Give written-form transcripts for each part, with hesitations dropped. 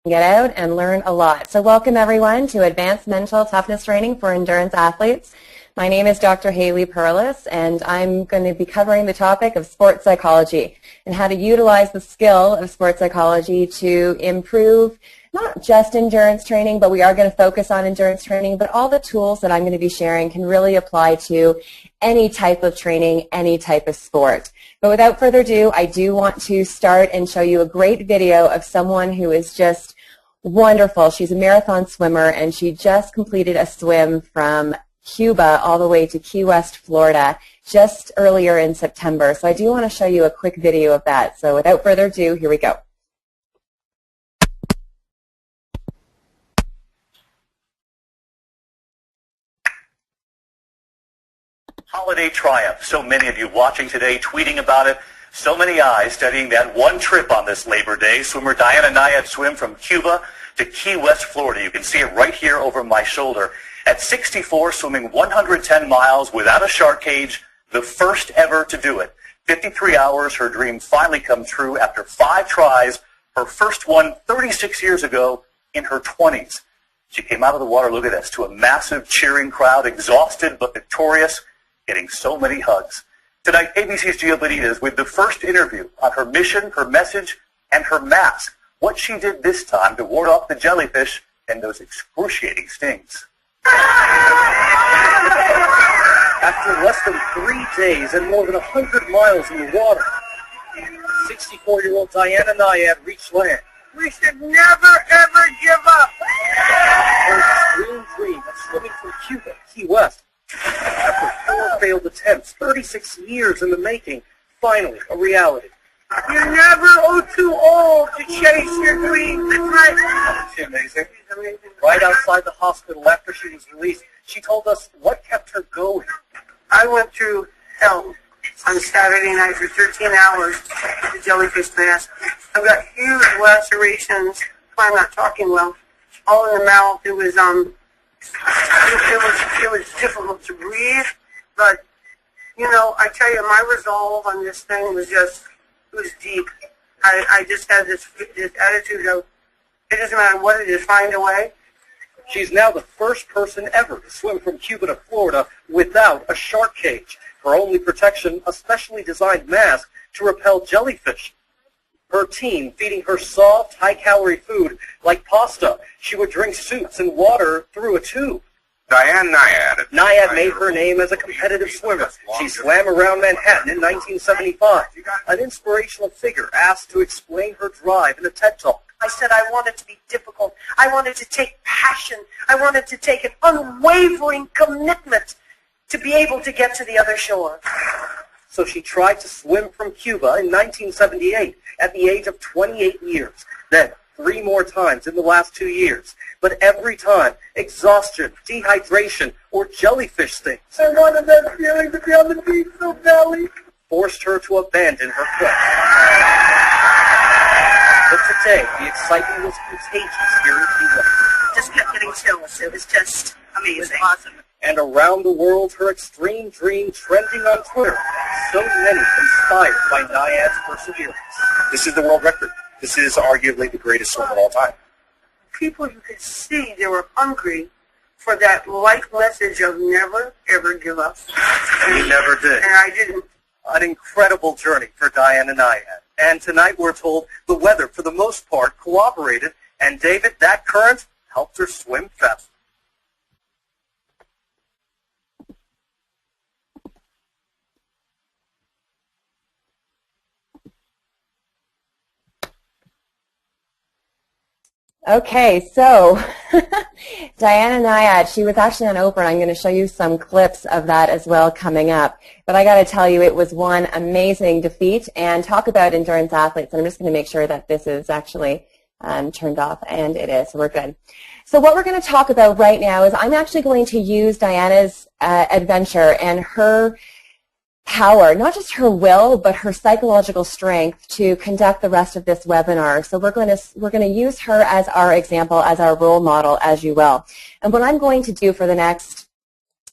get out and learn a lot. So welcome everyone to Advanced Mental Toughness Training for Endurance Athletes. My name is Dr. Hayley Perlus, and I'm going to be covering the topic of sports psychology and how to utilize the skill of sports psychology to improve not just endurance training, but we are going to focus on endurance training, but all the tools that I'm going to be sharing can really apply to any type of training, any type of sport. But without further ado, I do want to start and show you a great video of someone who is just wonderful. She's a marathon swimmer, and she just completed a swim from Cuba all the way to Key West, Florida, just earlier in September. So I do want to show you a quick video of that. So without further ado, here we go. Holiday triumph. So many of you watching today, tweeting about it. So many eyes studying that one trip on this Labor Day. Swimmer Diana Nyad swim from Cuba to Key West, Florida. You can see it right here over my shoulder. At 64, swimming 110 miles without a shark cage, the first ever to do it. 53 hours, her dream finally come true after 5 tries. Her first one 36 years ago in her 20s. She came out of the water, look at this, to a massive cheering crowd, exhausted but victorious, getting so many hugs. Tonight, ABC's Gio Benitez with the first interview on her mission, her message, and her mask. What she did this time to ward off the jellyfish and those excruciating stings. After less than 3 days and more than 100 miles in the water, 64-year-old Diana Nyad reached land. We should never, ever give up. Her extreme dream of swimming from Cuba, Key West. After 4 failed attempts, 36 years in the making, finally a reality. You're never too old to chase your dreams. That's right. Isn't she amazing? Right outside the hospital after she was released, she told us what kept her going. I went through hell on Saturday night for 13 hours with the jellyfish mask. I've got huge lacerations. I'm not talking well. All in the mouth. It was it was difficult to breathe. But you know, I tell you, my resolve on this thing was just. It was deep. I just had this attitude of, it doesn't matter what it is, find a way. She's now the first person ever to swim from Cuba to Florida without a shark cage. Her only protection, a specially designed mask to repel jellyfish. Her team feeding her soft, high-calorie food like pasta. She would drink soups and water through a tube. Diana Nyad. Nyad made her name as a competitive swimmer. She swam around Manhattan in 1975. An inspirational figure asked to explain her drive in a TED Talk. I said I wanted to be difficult. I wanted to take passion. I wanted to take an unwavering commitment to be able to get to the other shore. So she tried to swim from Cuba in 1978 at the age of 28 years. Then 3 more times in the last 2 years. But every time, exhaustion, dehydration, or jellyfish stings. I wanted that feeling to be on the beach so badly. Forced her to abandon her quest. But today, the excitement was contagious here in Key West. Just kept getting chills. It was just amazing. Awesome. And around the world, her extreme dream trending on Twitter. So many inspired by Nyad's perseverance. This is the world record. This is arguably the greatest swim of all time. People, you could see they were hungry for that life message of never, ever give up. And you never did. And I didn't. An incredible journey for Diana Nyad. And tonight we're told the weather, for the most part, cooperated, and David, that current, helped her swim faster. Okay, so Diana Nyad, she was actually on Oprah, and I'm going to show you some clips of that as well coming up. But I got to tell you, it was one amazing defeat. And talk about endurance athletes. And I'm just going to make sure that this is actually turned off, and it is, so we're good. So what we're going to talk about right now is I'm actually going to use Diana's adventure and her power, not just her will, but her psychological strength to conduct the rest of this webinar. So we're going to use her as our example, as our role model, as you will. And what I'm going to do for the next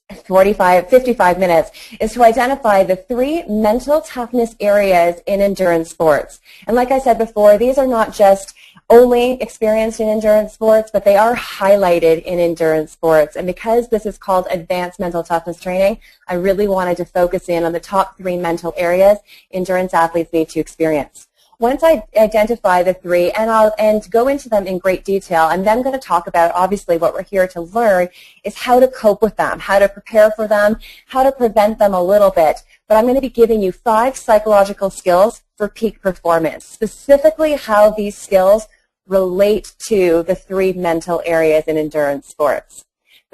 55 minutes is to identify the 3 mental toughness areas in endurance sports. And like I said before, these are not just only experienced in endurance sports, but they are highlighted in endurance sports. And because this is called advanced mental toughness training, I really wanted to focus in on the top 3 mental areas endurance athletes need to experience. Once I identify the 3, and go into them in great detail, I'm then going to talk about, obviously, what we're here to learn is how to cope with them, how to prepare for them, how to prevent them a little bit. But I'm going to be giving you 5 psychological skills for peak performance, specifically how these skills relate to the 3 mental areas in endurance sports.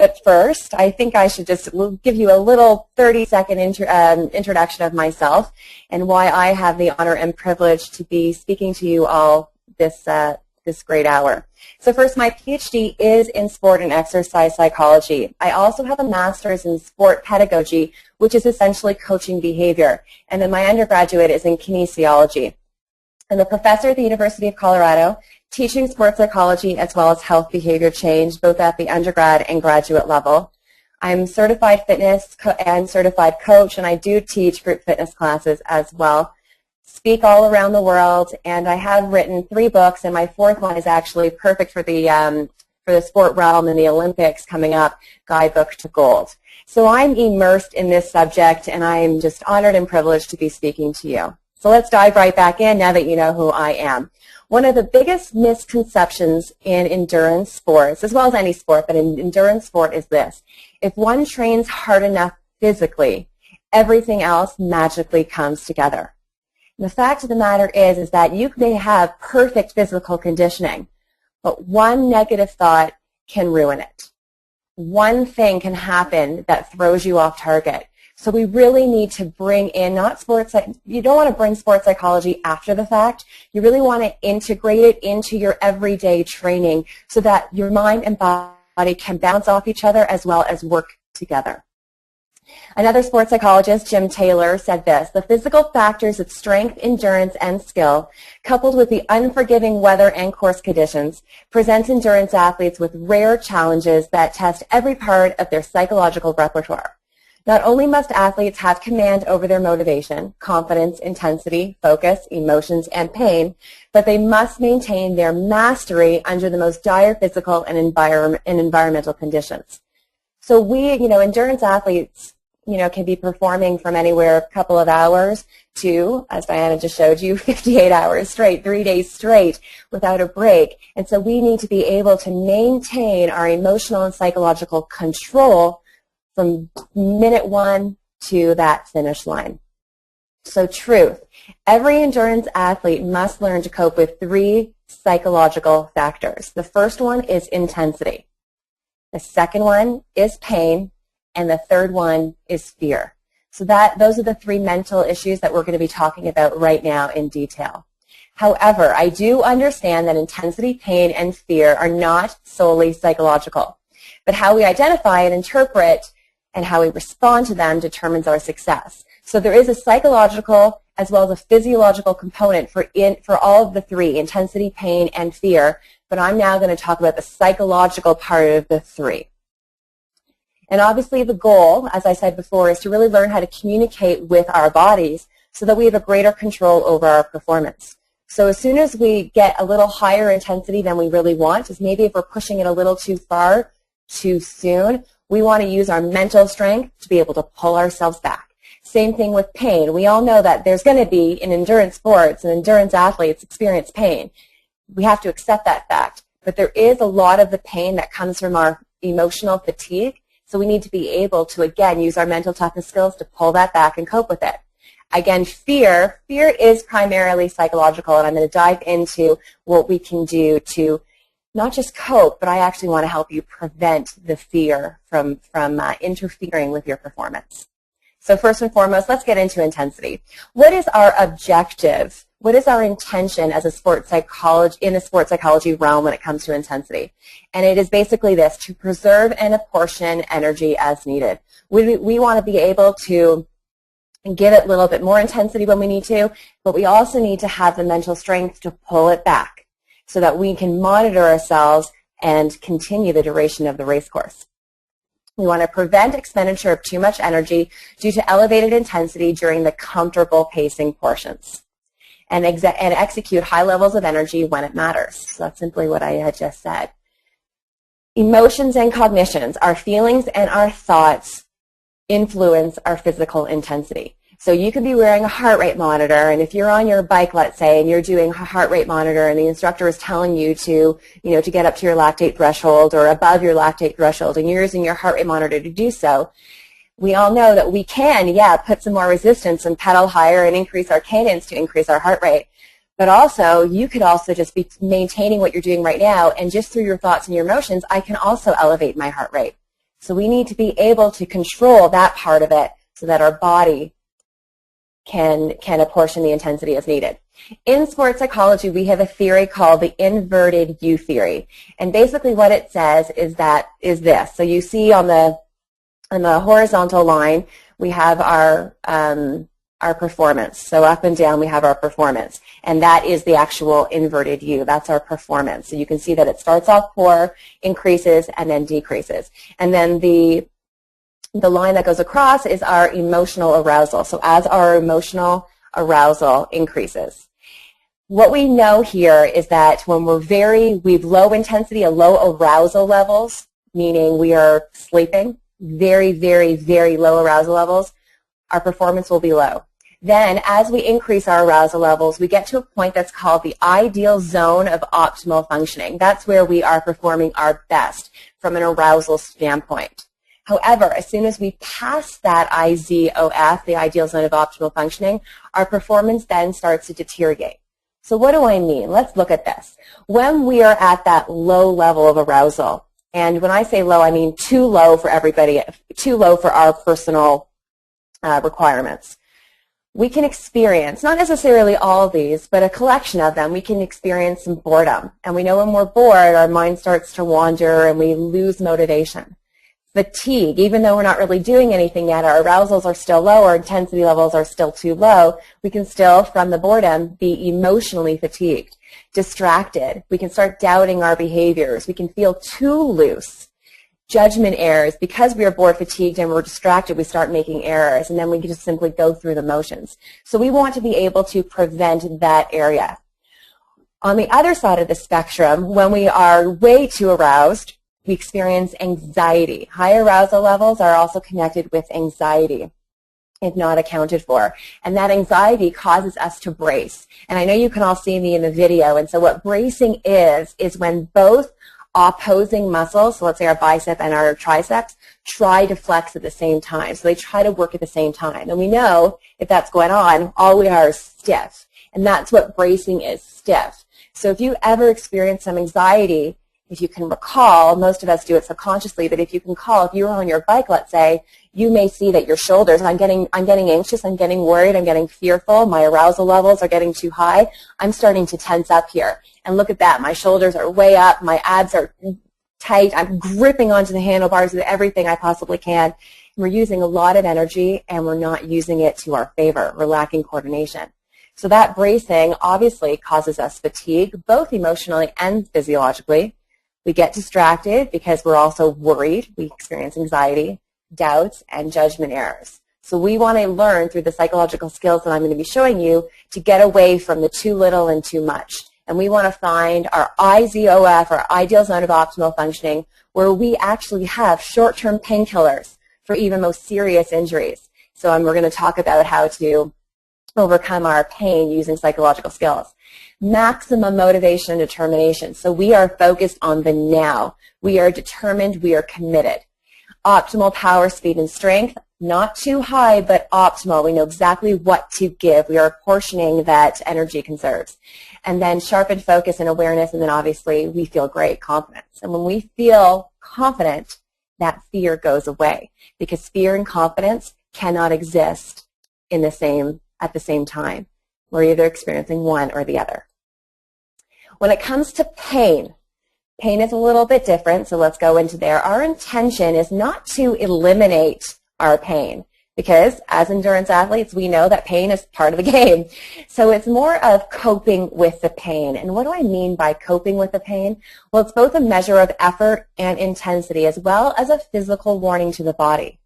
But first, I think I should just give you a little 30-second introduction of myself and why I have the honor and privilege to be speaking to you all this great hour. So first, my PhD is in sport and exercise psychology. I also have a master's in sport pedagogy, which is essentially coaching behavior. And then my undergraduate is in kinesiology. I'm a professor at the University of Colorado, teaching sports psychology as well as health behavior change, both at the undergrad and graduate level. I'm certified fitness and certified coach, and I do teach group fitness classes as well. Speak all around the world, and I have written 3 books, and my 4th one is actually perfect for the sport realm and the Olympics coming up, Guidebook to Gold. So I'm immersed in this subject, and I'm just honored and privileged to be speaking to you. So let's dive right back in now that you know who I am. One of the biggest misconceptions in endurance sports, as well as any sport, but in endurance sport, is this. If one trains hard enough physically, everything else magically comes together. And the fact of the matter is that you may have perfect physical conditioning, but one negative thought can ruin it. One thing can happen that throws you off target. So we really need to bring in, you don't want to bring sports psychology after the fact. You really want to integrate it into your everyday training so that your mind and body can bounce off each other as well as work together. Another sports psychologist, Jim Taylor, said this: the physical factors of strength, endurance, and skill, coupled with the unforgiving weather and course conditions, present endurance athletes with rare challenges that test every part of their psychological repertoire. Not only must athletes have command over their motivation, confidence, intensity, focus, emotions, and pain, but they must maintain their mastery under the most dire physical and environmental conditions. So endurance athletes, can be performing from anywhere a couple of hours to, as Diana just showed you, 58 hours straight, 3 days straight without a break. And so we need to be able to maintain our emotional and psychological control from minute 1 to that finish line. So truth, every endurance athlete must learn to cope with 3 psychological factors. The first one is intensity. The second one is pain. And the third one is fear. So those are the 3 mental issues that we're going to be talking about right now in detail. However, I do understand that intensity, pain, and fear are not solely psychological. But how we identify and interpret and how we respond to them determines our success. So there is a psychological as well as a physiological component for all of the 3, intensity, pain, and fear. But I'm now going to talk about the psychological part of the 3. And obviously the goal, as I said before, is to really learn how to communicate with our bodies so that we have a greater control over our performance. So as soon as we get a little higher intensity than we really want, is maybe if we're pushing it a little too far, too soon, we want to use our mental strength to be able to pull ourselves back. Same thing with pain. We all know that there's going to be, in endurance sports, and endurance athletes experience pain. We have to accept that fact. But there is a lot of the pain that comes from our emotional fatigue. So we need to be able to, again, use our mental toughness skills to pull that back and cope with it. Again, fear is primarily psychological, and I'm going to dive into what we can do to not just cope, but I actually want to help you prevent the fear from interfering with your performance. So first and foremost, let's get into intensity. What is our objective? What is our intention as a in the sports psychology realm when it comes to intensity? And it is basically this: to preserve and apportion energy as needed. We want to be able to give it a little bit more intensity when we need to, but we also need to have the mental strength to pull it back so that we can monitor ourselves and continue the duration of the race course. We want to prevent expenditure of too much energy due to elevated intensity during the comfortable pacing portions. and execute high levels of energy when it matters. So that's simply what I had just said. Emotions and cognitions, our feelings and our thoughts influence our physical intensity. So you could be wearing a heart rate monitor, and if you're on your bike, let's say, and you're doing a heart rate monitor, and the instructor is telling you to get up to your lactate threshold or above your lactate threshold, and you're using your heart rate monitor to do so, we all know that we can, put some more resistance and pedal higher and increase our cadence to increase our heart rate. But also, you could also just be maintaining what you're doing right now, and just through your thoughts and your emotions, I can also elevate my heart rate. So we need to be able to control that part of it so that our body can apportion the intensity as needed. In sports psychology, we have a theory called the inverted U theory. And basically what it says is this. So you see on the horizontal line, we have our performance. So up and down, we have our performance. And that is the actual inverted U. That's our performance. So you can see that it starts off poor, increases, and then decreases. And then the line that goes across is our emotional arousal. So as our emotional arousal increases. What we know here is that when we've low intensity and low arousal levels, meaning we are sleeping, very, very, very low arousal levels, our performance will be low. Then as we increase our arousal levels, we get to a point that's called the ideal zone of optimal functioning. That's where we are performing our best from an arousal standpoint. However, as soon as we pass that IZOF, the ideal zone of optimal functioning, our performance then starts to deteriorate. So what do I mean? Let's look at this. When we are at that low level of arousal, and when I say low, I mean too low for everybody, too low for our personal requirements, we can experience, not necessarily all of these, but a collection of them, we can experience some boredom. And we know when we're bored, our mind starts to wander and we lose motivation. Fatigue, even though we're not really doing anything yet, our arousals are still low, our intensity levels are still too low, we can still, from the boredom, be emotionally fatigued. Distracted, we can start doubting our behaviors, we can feel too loose. Judgment errors, because we are bored, fatigued, and we're distracted, we start making errors, and then we can just simply go through the motions. So we want to be able to prevent that area. On the other side of the spectrum, when we are way too aroused, we experience anxiety. High arousal levels are also connected with anxiety, if not accounted for. And that anxiety causes us to brace. And I know you can all see me in the video. And so what bracing is when both opposing muscles, so let's say our bicep and our triceps, try to flex at the same time. So they try to work at the same time. And we know if that's going on, all we are is stiff. And that's what bracing is, stiff. So if you ever experience some anxiety, if you can recall, most of us do it subconsciously, but if you can recall, if you're on your bike, let's say, you may see that your shoulders, I'm getting anxious, I'm getting worried, I'm getting fearful, my arousal levels are getting too high, I'm starting to tense up here. And look at that, my shoulders are way up, my abs are tight, I'm gripping onto the handlebars with everything I possibly can. We're using a lot of energy and we're not using it to our favor. We're lacking coordination. So that bracing obviously causes us fatigue, both emotionally and physiologically. We get distracted because we're also worried. We experience anxiety, doubts, and judgment errors. So we want to learn through the psychological skills that I'm going to be showing you to get away from the too little and too much. And we want to find our IZOF, our ideal zone of optimal functioning, where we actually have short-term painkillers for even most serious injuries. So we're going to talk about how to overcome our pain using psychological skills. Maximum motivation and determination. So we are focused on the now. We are determined. We are committed. Optimal power, speed, and strength. Not too high, but optimal. We know exactly what to give. We are apportioning that energy conserves. And then sharpened focus and awareness, and then obviously we feel great, confidence. And when we feel confident, that fear goes away because fear and confidence cannot exist at the same time. We're either experiencing one or the other. When it comes to pain, pain is a little bit different, so let's go into there. Our intention is not to eliminate our pain because as endurance athletes, we know that pain is part of the game. So it's more of coping with the pain. And what do I mean by coping with the pain? Well, it's both a measure of effort and intensity as well as a physical warning to the body.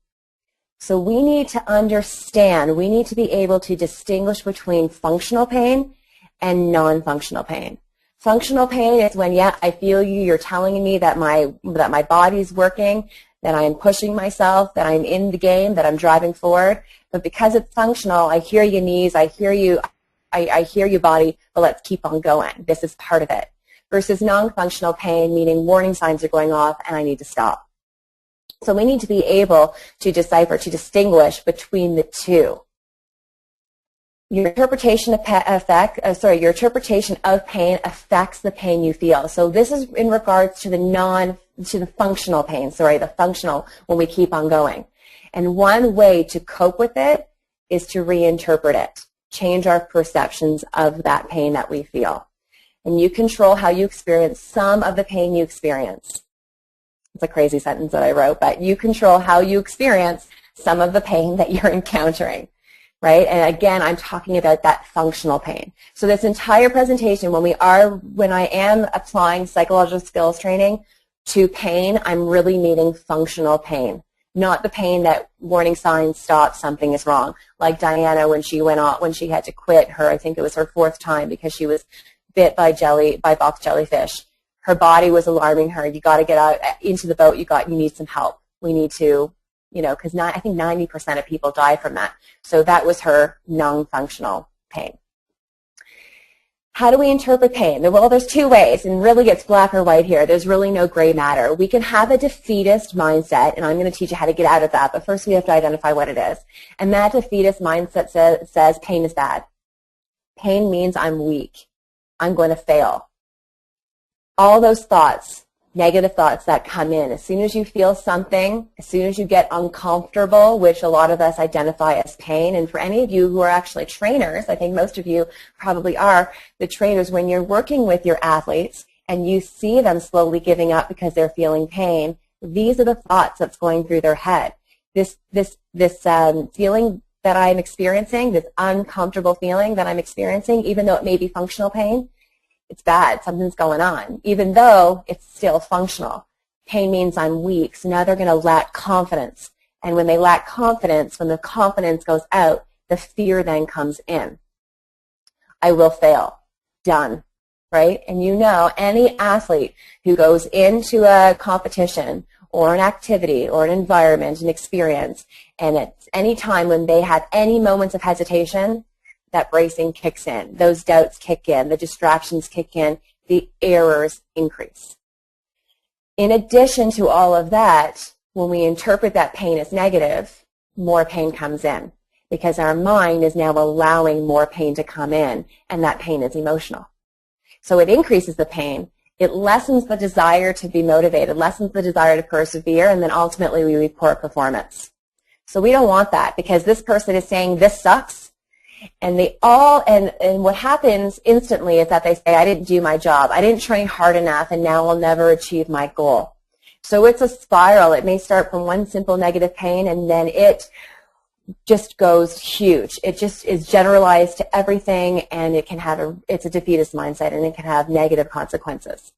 So we need to understand, we need to be able to distinguish between functional pain and non-functional pain. Functional pain is when, yeah, I feel you, you're telling me that my body's working, that I'm pushing myself, that I'm in the game, that I'm driving forward. But because it's functional, I hear you knees, I hear you body, but let's keep on going. This is part of it. Versus non-functional pain, meaning warning signs are going off and I need to stop. So we need to be able to decipher, to distinguish between the two. Your interpretation of your interpretation of pain affects the pain you feel. So this is in regards to the functional pain, the functional when we keep on going. And one way to cope with it is to reinterpret it, change our perceptions of that pain that we feel. And you control how you experience some of the pain you experience. It's a crazy sentence that I wrote, but you control how you experience some of the pain that you're encountering. Right? And again, I'm talking about that functional pain. So this entire presentation, when I am applying psychological skills training to pain, I'm really meaning functional pain, not the pain that warning signs stop, something is wrong. Like Diana when she had to quit I think it was her 4th time because she was bit by box jellyfish. Her body was alarming her. You got to get out into the boat. You need some help. We need to, because I think 90% of people die from that. So that was her non-functional pain. How do we interpret pain? Well, there's 2 ways, and really it's black or white here. There's really no gray matter. We can have a defeatist mindset, and I'm going to teach you how to get out of that, but first we have to identify what it is. And that defeatist mindset says pain is bad. Pain means I'm weak. I'm going to fail. All those thoughts, negative thoughts that come in, as soon as you feel something, as soon as you get uncomfortable, which a lot of us identify as pain, and for any of you who are actually trainers, I think most of you probably are the trainers, when you're working with your athletes and you see them slowly giving up because they're feeling pain, these are the thoughts that's going through their head. This feeling that I'm experiencing, this uncomfortable feeling that I'm experiencing, even though it may be functional pain, it's bad, something's going on, even though it's still functional. Pain means I'm weak, so now they're going to lack confidence. And when they lack confidence, when the confidence goes out, the fear then comes in. I will fail. Done. Right? And any athlete who goes into a competition or an activity or an environment, an experience, and at any time when they have any moments of hesitation, that bracing kicks in, those doubts kick in, the distractions kick in, the errors increase. In addition to all of that, when we interpret that pain as negative, more pain comes in because our mind is now allowing more pain to come in, and that pain is emotional. So it increases the pain, it lessens the desire to be motivated, lessens the desire to persevere, and then ultimately we report performance. So we don't want that because this person is saying this sucks. And what happens instantly is that they say, I didn't do my job. I didn't train hard enough, and now I'll never achieve my goal. So it's a spiral. It may start from one simple negative pain, and then it just goes huge. It just is generalized to everything, and it's a defeatist mindset, and it can have negative consequences.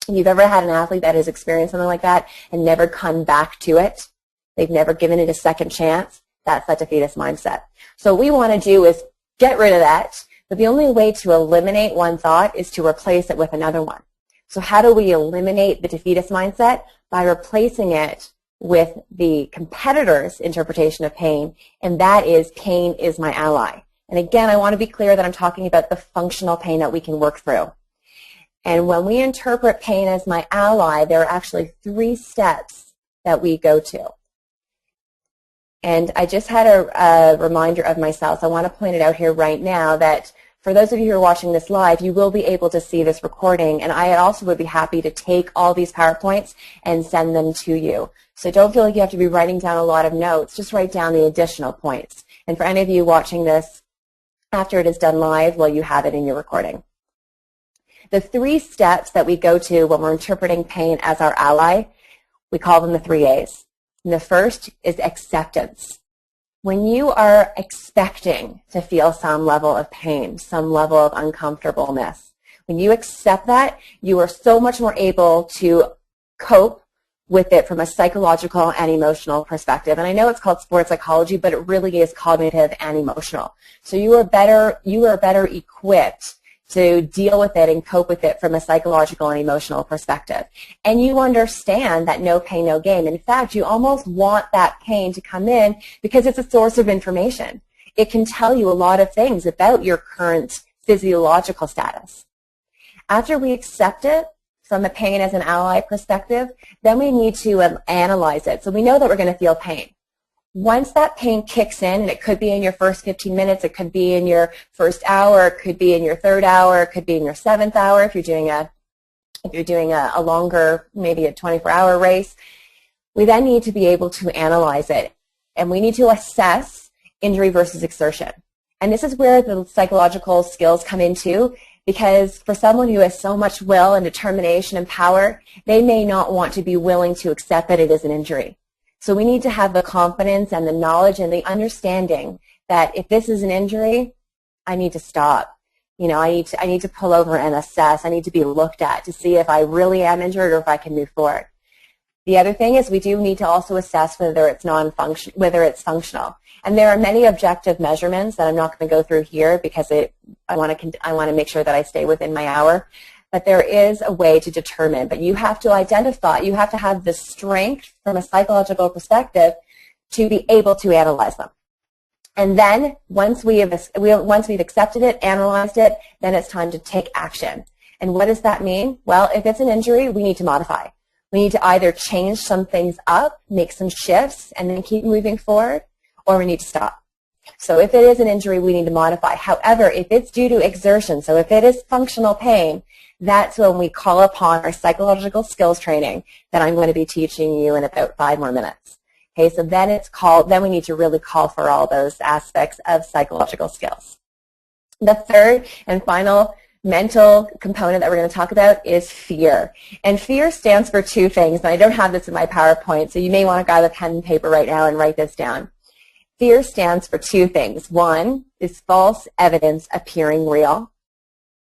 If you've ever had an athlete that has experienced something like that and never come back to it, they've never given it a second chance, that's that defeatist mindset. So what we want to do is get rid of that, but the only way to eliminate one thought is to replace it with another one. So how do we eliminate the defeatist mindset? By replacing it with the competitor's interpretation of pain, and that is pain is my ally. And again, I want to be clear that I'm talking about the functional pain that we can work through. And when we interpret pain as my ally, there are actually 3 steps that we go to. And I just had a reminder of myself. I want to point it out here right now that for those of you who are watching this live, you will be able to see this recording. And I also would be happy to take all these PowerPoints and send them to you. So don't feel like you have to be writing down a lot of notes. Just write down the additional points. And for any of you watching this after it is done live, well, you have it in your recording. The 3 steps that we go to when we're interpreting pain as our ally, we call them the 3 A's. And the first is acceptance. When you are expecting to feel some level of pain, some level of uncomfortableness, when you accept that, you are so much more able to cope with it from a psychological and emotional perspective. And I know it's called sports psychology, but it really is cognitive and emotional. So you are better equipped to deal with it and cope with it from a psychological and emotional perspective. And you understand that no pain, no gain. In fact, you almost want that pain to come in because it's a source of information. It can tell you a lot of things about your current physiological status. After we accept it from a pain as an ally perspective, then we need to analyze it. So we know that we're going to feel pain. Once that pain kicks in, and it could be in your first 15 minutes, it could be in your first hour, it could be in your third hour, it could be in your 7th hour if you're doing a longer, maybe a 24-hour race, we then need to be able to analyze it. And we need to assess injury versus exertion. And this is where the psychological skills come into, because for someone who has so much will and determination and power, they may not want to be willing to accept that it is an injury. So we need to have the confidence and the knowledge and the understanding that if this is an injury, I need to stop. You know, I need to pull over and assess. I need to be looked at to see if I really am injured or if I can move forward. The other thing is we do need to also assess whether it's functional. And there are many objective measurements that I'm not going to go through here because I want to make sure that I stay within my hour. But there is a way to determine. But you have to identify, you have to have the strength from a psychological perspective to be able to analyze them. And then once we've accepted it, analyzed it, then it's time to take action. And what does that mean? Well, if it's an injury, we need to modify. We need to either change some things up, make some shifts, and then keep moving forward, or we need to stop. So if it is an injury, we need to modify. However, if it's due to exertion, so if it is functional pain, that's when we call upon our psychological skills training that I'm going to be teaching you in about 5 more minutes. Okay, so then we need to really call for all those aspects of psychological skills. The third and final mental component that we're going to talk about is fear. And fear stands for 2 things, and I don't have this in my PowerPoint, so you may want to grab a pen and paper right now and write this down. Fear stands for 2 things. One is false evidence appearing real.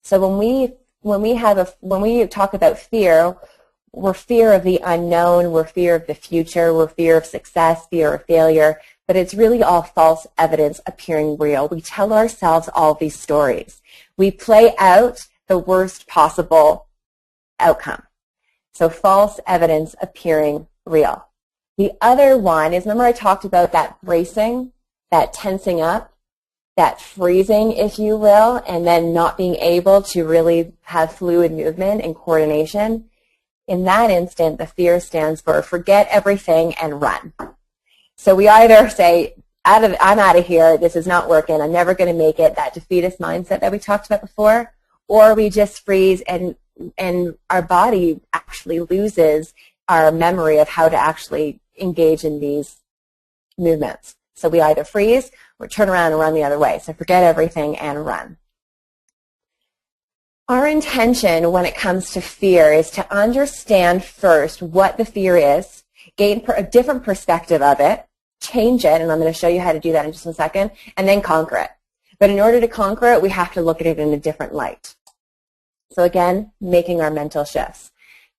So when we talk about fear, we're fear of the unknown, we're fear of the future, we're fear of success, fear of failure, but it's really all false evidence appearing real. We tell ourselves all these stories. We play out the worst possible outcome. So false evidence appearing real. The other one is, remember I talked about that bracing, that tensing up, that freezing, if you will, and then not being able to really have fluid movement and coordination. In that instant, the fear stands for forget everything and run. So we either say, I'm out of here, this is not working, I'm never going to make it, that defeatist mindset that we talked about before, or we just freeze and our body actually loses our memory of how to actually engage in these movements. So we either freeze or turn around and run the other way. So forget everything and run. Our intention when it comes to fear is to understand first what the fear is, gain a different perspective of it, change it, and I'm going to show you how to do that in just a second, and then conquer it. But in order to conquer it, we have to look at it in a different light. So again, making our mental shifts.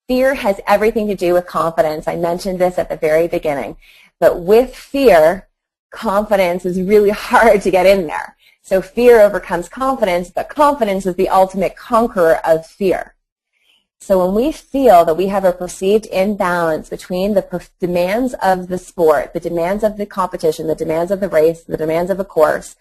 Fear has everything to do with confidence. I mentioned this at the very beginning. But with fear, confidence is really hard to get in there. So fear overcomes confidence, but confidence is the ultimate conqueror of fear. So when we feel that we have a perceived imbalance between the demands of the sport, the demands of the competition, the demands of the race, the demands of a course,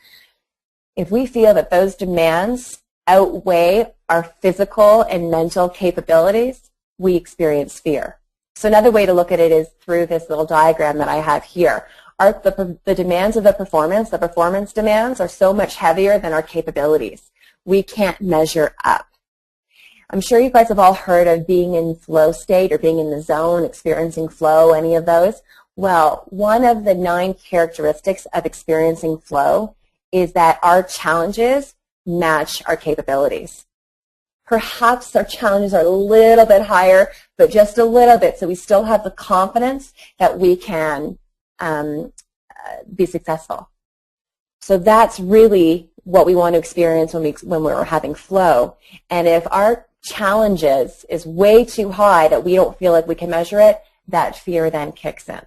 if we feel that those demands outweigh our physical and mental capabilities, we experience fear. So another way to look at it is through this little diagram that I have here. The demands of the performance demands are so much heavier than our capabilities. We can't measure up. I'm sure you guys have all heard of being in flow state or being in the zone, experiencing flow, any of those. Well, one of the 9 characteristics of experiencing flow is that our challenges match our capabilities. Perhaps our challenges are a little bit higher, but just a little bit, so we still have the confidence that we can be successful. So that's really what we want to experience when we're having flow. And if our challenges is way too high that we don't feel like we can measure it, that fear then kicks in.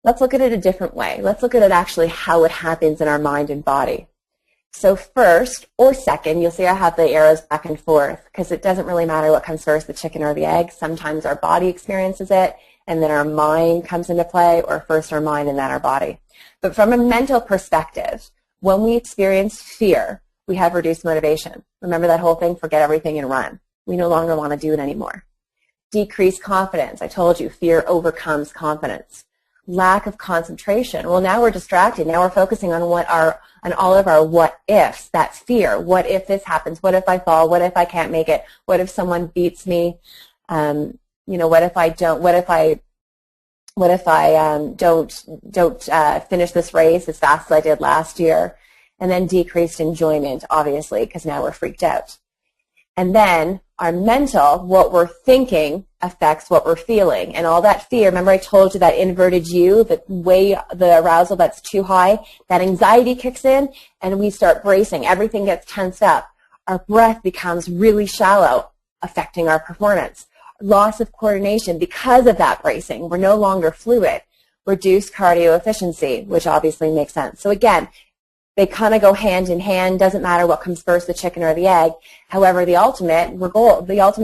Let's look at it a different way. Let's look at it actually how it happens in our mind and body. So first or second, you'll see I have the arrows back and forth because it doesn't really matter what comes first, the chicken or the egg. Sometimes our body experiences it, and then our mind comes into play, or first our mind and then our body. But from a mental perspective, when we experience fear, we have reduced motivation. Remember that whole thing, forget everything and run. We no longer want to do it anymore. Decreased confidence. I told you, fear overcomes confidence. Lack of concentration. Well, now we're distracted. Now we're focusing on all of our what ifs. That fear. What if this happens? What if I fall? What if I can't make it? What if someone beats me? What if I don't? What if I don't finish this race as fast as I did last year? And then decreased enjoyment, obviously, because now we're freaked out. And then our mental, what we're thinking, affects what we're feeling. And all that fear, remember I told you that inverted U, the arousal that's too high, that anxiety kicks in and we start bracing. Everything gets tensed up. Our breath becomes really shallow, affecting our performance. Loss of coordination because of that bracing. We're no longer fluid. Reduced cardio efficiency, which obviously makes sense. So again, they kind of go hand in hand. Doesn't matter what comes first, the chicken or the egg. However, the ultimate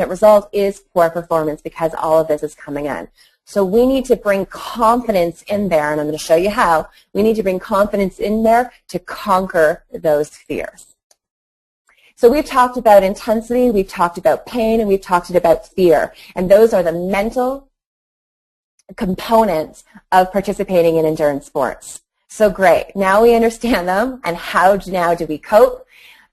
result is poor performance because all of this is coming in. So we need to bring confidence in there, and I'm going to show you how. We need to bring confidence in there to conquer those fears. So we've talked about intensity, we've talked about pain, and we've talked about fear. And those are the mental components of participating in endurance sports. So great. Now we understand them, and how now do we cope,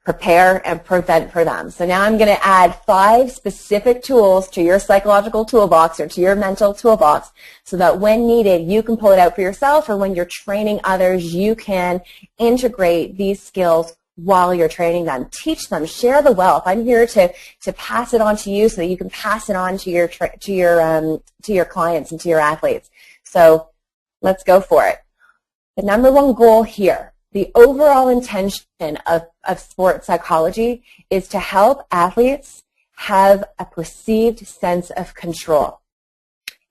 prepare, and prevent for them. So now I'm going to add 5 specific tools to your psychological toolbox or to your mental toolbox so that when needed, you can pull it out for yourself, or when you're training others, you can integrate these skills while you're training them. Teach them, share the wealth. I'm here to pass it on to you so that you can pass it on to your clients and to your athletes. So let's go for it. The number one goal here, the overall intention of sports psychology, is to help athletes have a perceived sense of control.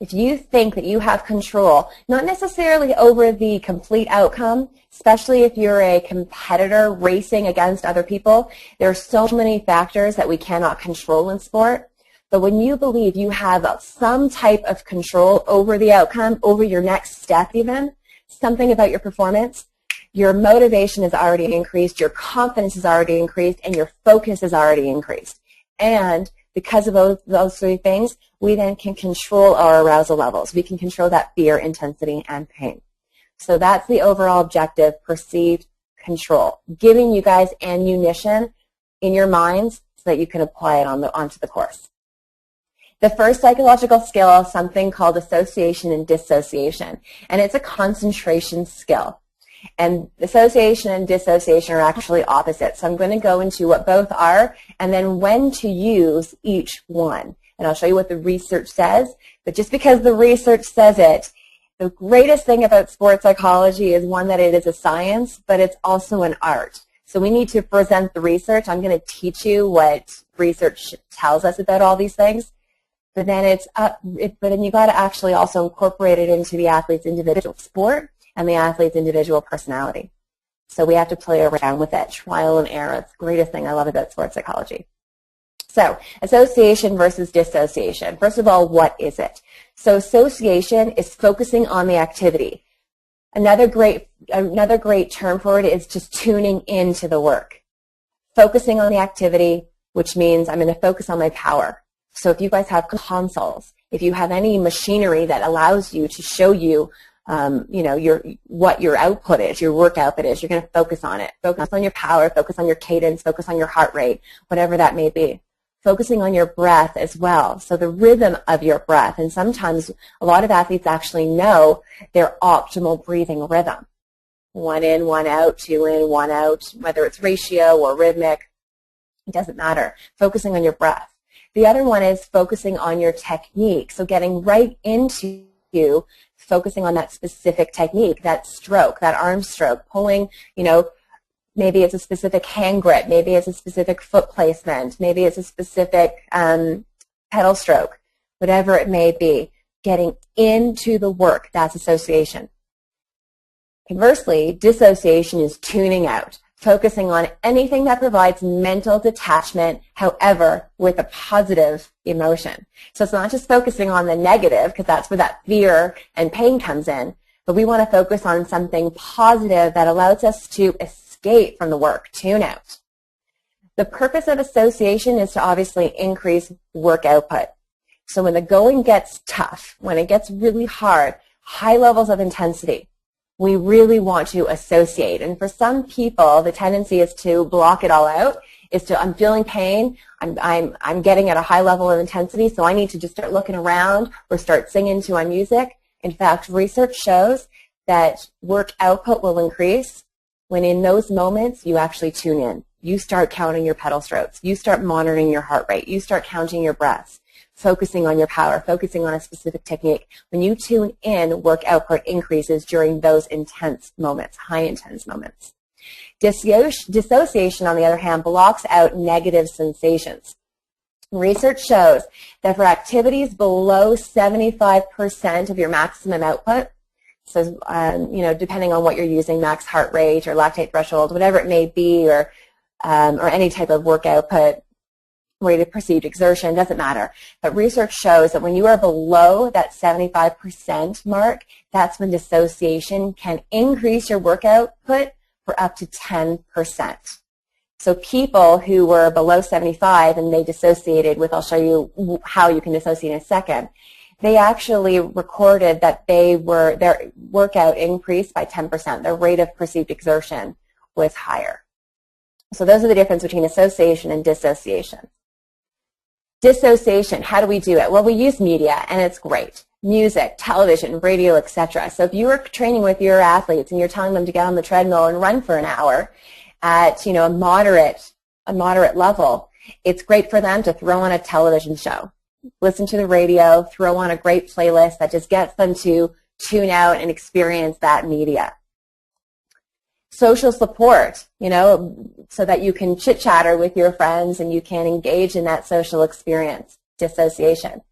If you think that you have control, not necessarily over the complete outcome, especially if you're a competitor racing against other people, there are so many factors that we cannot control in sport. But when you believe you have some type of control over the outcome, over your next step even, something about your performance, your motivation is already increased, your confidence is already increased, and your focus is already increased. And because of those 3 things, we then can control our arousal levels. We can control that fear, intensity, and pain. So that's the overall objective, perceived control, giving you guys ammunition in your minds so that you can apply it onto the course. The first psychological skill is something called association and dissociation, and it's a concentration skill. And association and dissociation are actually opposite. So I'm going to go into what both are and then when to use each one. And I'll show you what the research says. But just because the research says it, the greatest thing about sports psychology is, one, that it is a science, but it's also an art. So we need to present the research. I'm going to teach you what research tells us about all these things. But then you got to actually also incorporate it into the athlete's individual sport and the athlete's individual personality. So we have to play around with it, trial and error. It's the greatest thing I love about sports psychology. So association versus dissociation. First of all, what is it? So association is focusing on the activity. Another great term for it is just tuning into the work. Focusing on the activity, which means I'm going to focus on my power. So if you guys have consoles, if you have any machinery that allows you to show you, what your output is, your work output is, you're going to focus on it. Focus on your power, focus on your cadence, focus on your heart rate, whatever that may be. Focusing on your breath as well. So the rhythm of your breath. And sometimes a lot of athletes actually know their optimal breathing rhythm. 1 in, 1 out, 2 in, 1 out, whether it's ratio or rhythmic, it doesn't matter. Focusing on your breath. The other one is focusing on your technique. So getting right into focusing on that specific technique, that stroke, that arm stroke, pulling, maybe it's a specific hand grip, maybe it's a specific foot placement, maybe it's a specific pedal stroke, whatever it may be. Getting into the work, that's association. Conversely, dissociation is tuning out. focusing on anything that provides mental detachment, however, with a positive emotion. So it's not just focusing on the negative, because that's where that fear and pain comes in, but we want to focus on something positive that allows us to escape from the work, tune out. The purpose of association is to obviously increase work output. So when the going gets tough, when it gets really hard, high levels of intensity, we really want to associate. And for some people, the tendency is to block it all out, is to, I'm feeling pain, I'm getting at a high level of intensity, so I need to just start looking around or start singing to my music. In fact, research shows that work output will increase when in those moments you actually tune in. You start counting your pedal strokes. You start monitoring your heart rate. You start counting your breaths, focusing on your power, focusing on a specific technique. When you tune in, work output increases during those intense moments, high intense moments. Dissociation, on the other hand, blocks out negative sensations. Research shows that for activities below 75% of your maximum output, so depending on what you're using, max heart rate or lactate threshold, whatever it may be, or any type of work output, rate of perceived exertion, doesn't matter. But research shows that when you are below that 75% mark, that's when dissociation can increase your work output for up to 10%. So people who were below 75 and they dissociated with, I'll show you how you can dissociate in a second, they actually recorded that their workout increased by 10%. Their rate of perceived exertion was higher. So those are the difference between association and dissociation. Dissociation, how do we do it? Well, we use media, and it's great. Music, television, radio, etc. So if you are training with your athletes and you're telling them to get on the treadmill and run for an hour at a moderate level, it's great for them to throw on a television show, listen to the radio, throw on a great playlist that just gets them to tune out and experience that media. Social support, so that you can chit-chatter with your friends and you can engage in that social experience, dissociation.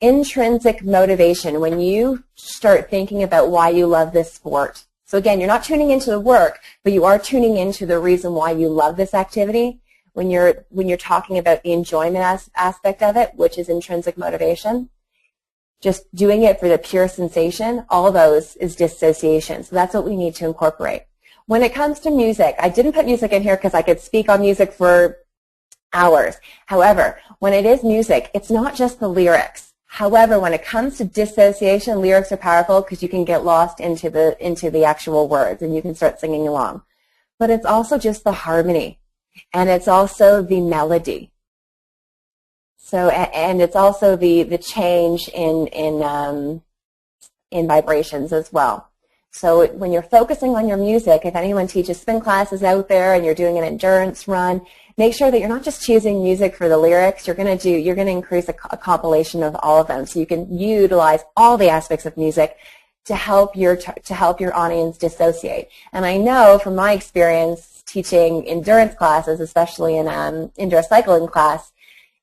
Intrinsic motivation, when you start thinking about why you love this sport. So again, you're not tuning into the work, but you are tuning into the reason why you love this activity. When you're talking about the enjoyment aspect of it, which is intrinsic motivation, just doing it for the pure sensation, all those is dissociation. So that's what we need to incorporate. When it comes to music, I didn't put music in here because I could speak on music for hours. However, when it is music, it's not just the lyrics. However, when it comes to dissociation, lyrics are powerful because you can get lost into the actual words and you can start singing along. But it's also just the harmony, and it's also the melody. So, and it's also the change in vibrations as well. So when you're focusing on your music, if anyone teaches spin classes out there and you're doing an endurance run, make sure that you're not just choosing music for the lyrics. You're going to increase a compilation of all of them, so you can utilize all the aspects of music to help your audience dissociate. And I know from my experience teaching endurance classes, especially in indoor cycling class,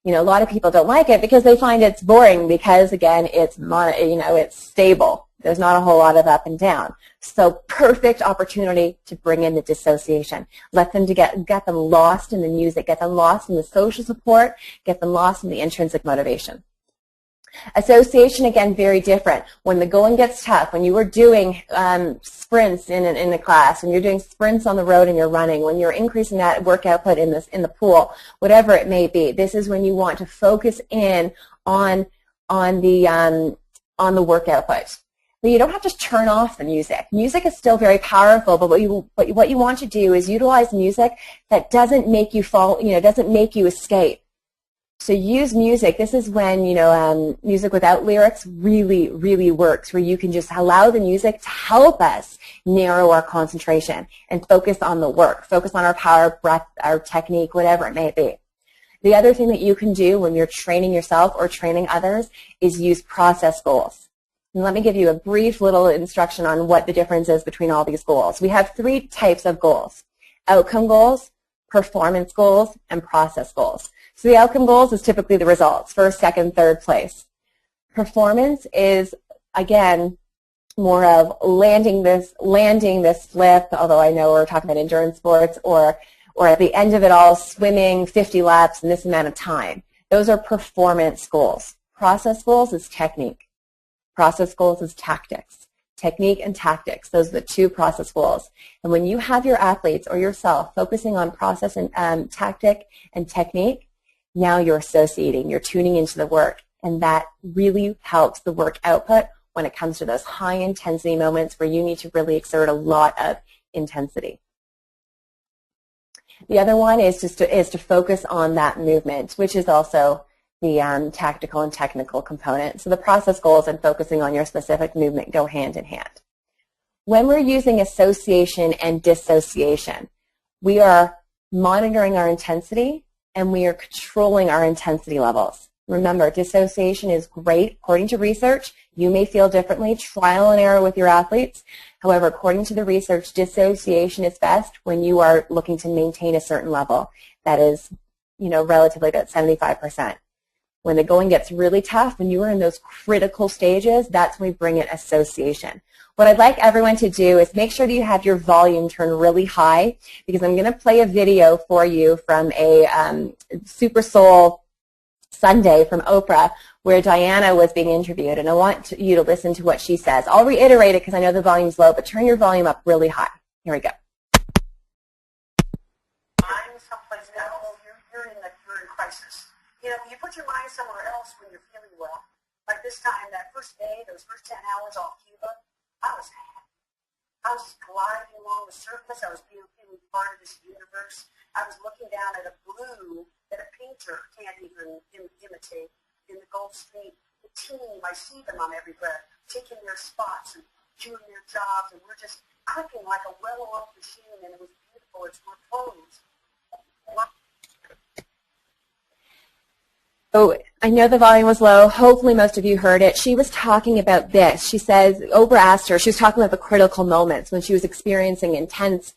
a lot of people don't like it because they find it's boring because, again, it's stable. There's not a whole lot of up and down. So perfect opportunity to bring in the dissociation. Let them get them lost in the music, get them lost in the social support, get them lost in the intrinsic motivation. Association, again, very different. When the going gets tough, when you were doing sprints in the class, when you're doing sprints on the road and you're running, when you're increasing that work output in the pool, whatever it may be, this is when you want to focus in on the work output. But you don't have to turn off the music. Music is still very powerful, but what you want to do is utilize music that doesn't make you doesn't make you escape. So use music. This is when, music without lyrics really, really works, where you can just allow the music to help us narrow our concentration and focus on the work, focus on our power, breath, our technique, whatever it may be. The other thing that you can do when you're training yourself or training others is use process goals. And let me give you a brief little instruction on what the difference is between all these goals. We have 3 types of goals: outcome goals, performance goals, and process goals. So the outcome goals is typically the results, first, second, third place. Performance is, again, more of landing this flip, although I know we're talking about endurance sports, or at the end of it all, swimming 50 laps in this amount of time. Those are performance goals. Process goals is technique. Process goals is tactics. Technique and tactics, those are the two process goals. And when you have your athletes or yourself focusing on process and tactic and technique, now you're associating, you're tuning into the work, and that really helps the work output when it comes to those high intensity moments where you need to really exert a lot of intensity. The other one is to focus on that movement, which is also the tactical and technical component. So the process goals and focusing on your specific movement go hand in hand. When we're using association and dissociation, we are monitoring our intensity and we are controlling our intensity levels. Remember, dissociation is great. According to research, you may feel differently, trial and error with your athletes. However, according to the research, dissociation is best when you are looking to maintain a certain level that is, relatively about 75%. When the going gets really tough, when you are in those critical stages, that's when we bring in association. What I'd like everyone to do is make sure that you have your volume turned really high, because I'm going to play a video for you from a Super Soul Sunday from Oprah where Diana was being interviewed, and I want you to listen to what she says. I'll reiterate it because I know the volume's low, but turn your volume up really high. Here we go. Mind someplace else, you're in crisis. You put your mind somewhere else when you're feeling well. Like this time, that first day, those first 10 hours off Cuba, I was happy. I was just gliding along the surface. I was feeling part of this universe. I was looking down at a blue that a painter can't even imitate in the Gulf Stream. The team, I see them on every breath, taking their spots and doing their jobs, and we're just clicking like a well-oiled machine, and it was beautiful. It's repose. So I know the volume was low. Hopefully most of you heard it. She was talking about this. She says, Oprah asked her, she was talking about the critical moments when she was experiencing intense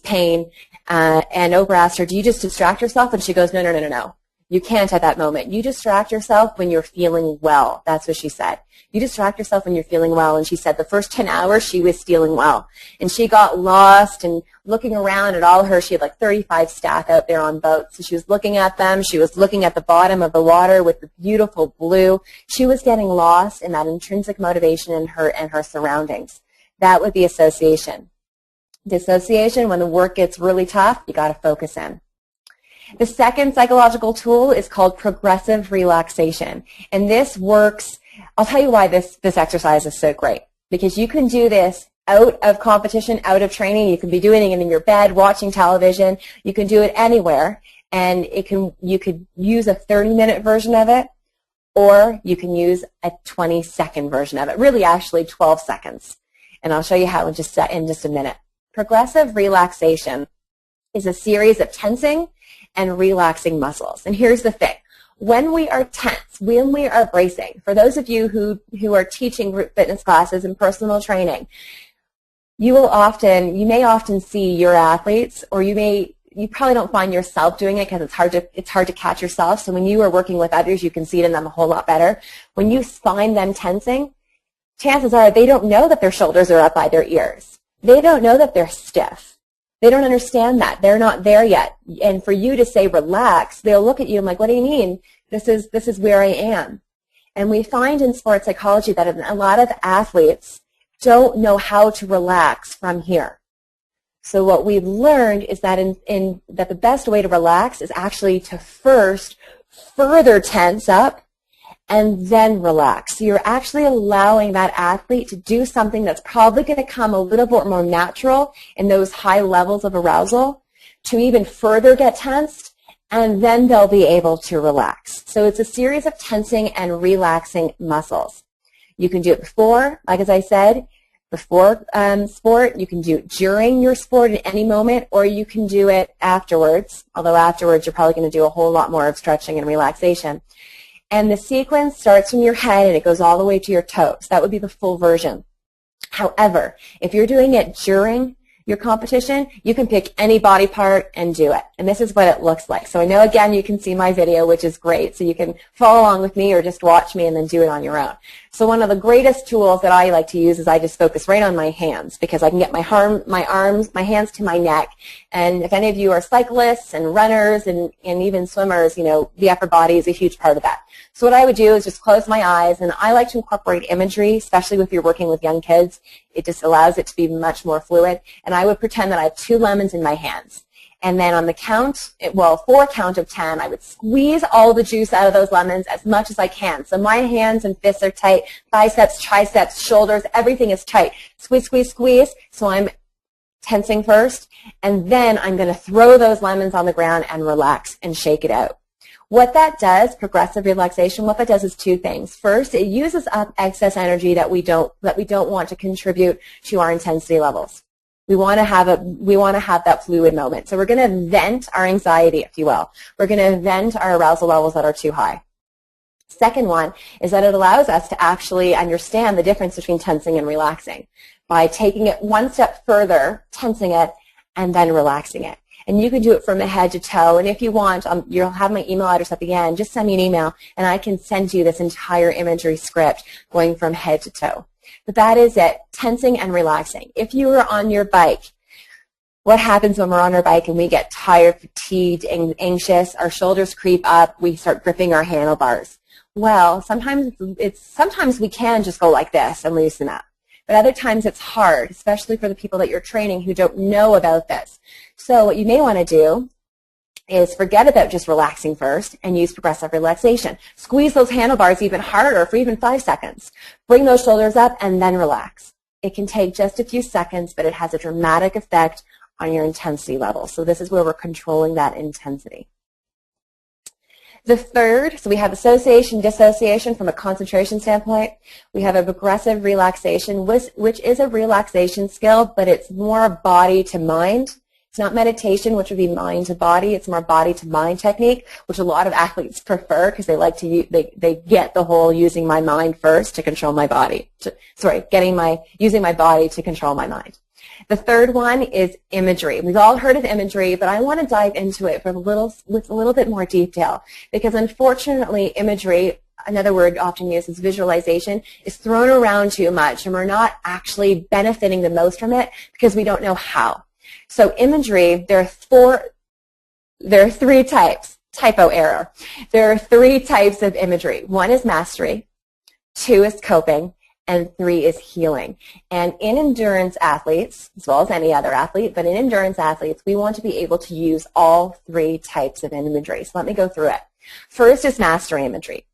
pain. And Oprah asked her, do you just distract yourself? And she goes, no. You can't at that moment. You distract yourself when you're feeling well. That's what she said. You distract yourself when you're feeling well. And she said the first 10 hours she was feeling well. And she got lost and looking around at all her, she had like 35 staff out there on boats. So she was looking at them. She was looking at the bottom of the water with the beautiful blue. She was getting lost in that intrinsic motivation in her surroundings. That would be association. Dissociation, when the work gets really tough, you got to focus in. The second psychological tool is called progressive relaxation. And this works, I'll tell you why this exercise is so great. Because you can do this out of competition, out of training. You can be doing it in your bed, watching television. You can do it anywhere. And you could use a 30-minute version of it, or you can use a 20-second version of it. Really, actually, 12 seconds. And I'll show you how in just a minute. Progressive relaxation is a series of tensing and relaxing muscles. And here's the thing. When we are tense, when we are bracing, for those of you who are teaching group fitness classes and personal training, you may often see your athletes, or you probably don't find yourself doing it because it's hard to catch yourself. So when you are working with others, you can see it in them a whole lot better. When you find them tensing, chances are they don't know that their shoulders are up by their ears. They don't know that they're stiff. They don't understand that. They're not there yet. And for you to say relax, they'll look at you and like, what do you mean? This is where I am. And we find in sports psychology that a lot of athletes don't know how to relax from here. So what we've learned is that that the best way to relax is actually to first further tense up and then relax. So you're actually allowing that athlete to do something that's probably going to come a little bit more natural in those high levels of arousal to even further get tensed, and then they'll be able to relax. So it's a series of tensing and relaxing muscles. You can do it before, like as I said, before sport. You can do it during your sport at any moment, or you can do it afterwards, although afterwards you're probably going to do a whole lot more of stretching and relaxation. And the sequence starts from your head and it goes all the way to your toes. That would be the full version. However, if you're doing it during your competition, you can pick any body part and do it. And this is what it looks like. So I know, again, you can see my video, which is great. So you can follow along with me or just watch me and then do it on your own. So one of the greatest tools that I like to use is I just focus right on my hands because I can get my hands to my neck. And if any of you are cyclists and runners and even swimmers, you know, the upper body is a huge part of that. So what I would do is just close my eyes, and I like to incorporate imagery, especially if you're working with young kids. It just allows it to be much more fluid. And I would pretend that I have 2 lemons in my hands. And then on the for a count of 10, I would squeeze all the juice out of those lemons as much as I can. So my hands and fists are tight, biceps, triceps, shoulders, everything is tight. Squeeze, squeeze, squeeze. So I'm tensing first, and then I'm going to throw those lemons on the ground and relax and shake it out. What that does, progressive relaxation, what that does is 2 things. First, it uses up excess energy that we don't want to contribute to our intensity levels. We want to have that fluid moment. So we're going to vent our anxiety, if you will. We're going to vent our arousal levels that are too high. Second one is that it allows us to actually understand the difference between tensing and relaxing by taking it one step further, tensing it, and then relaxing it. And you can do it from head to toe. And if you want, you'll have my email address at the end. Just send me an email, and I can send you this entire imagery script going from head to toe. But that is it, tensing and relaxing. If you are on your bike, what happens when we're on our bike and we get tired, fatigued, anxious, our shoulders creep up, we start gripping our handlebars? Well, sometimes we can just go like this and loosen up. But other times it's hard, especially for the people that you're training who don't know about this. So what you may want to do is forget about just relaxing first and use progressive relaxation. Squeeze those handlebars even harder for even 5 seconds. Bring those shoulders up and then relax. It can take just a few seconds, but it has a dramatic effect on your intensity level. So this is where we're controlling that intensity. The third, so we have association, dissociation from a concentration standpoint. We have a progressive relaxation, which is a relaxation skill, but it's more body to mind. It's not meditation, which would be mind to body. It's more body to mind technique, which a lot of athletes prefer because they like to they get the whole using my mind first to control my body. Using my body to control my mind. The third one is imagery. We've all heard of imagery, but I want to dive into it with a little bit more detail because unfortunately imagery, another word often used is visualization, is thrown around too much, and we're not actually benefiting the most from it because we don't know how. So imagery, there are 3 types. Typo error. There are 3 types of imagery. 1 is mastery, 2 is coping, and 3 is healing. And in endurance athletes, as well as any other athlete, but in endurance athletes, we want to be able to use all 3 types of imagery. So let me go through it. First is mastery imagery.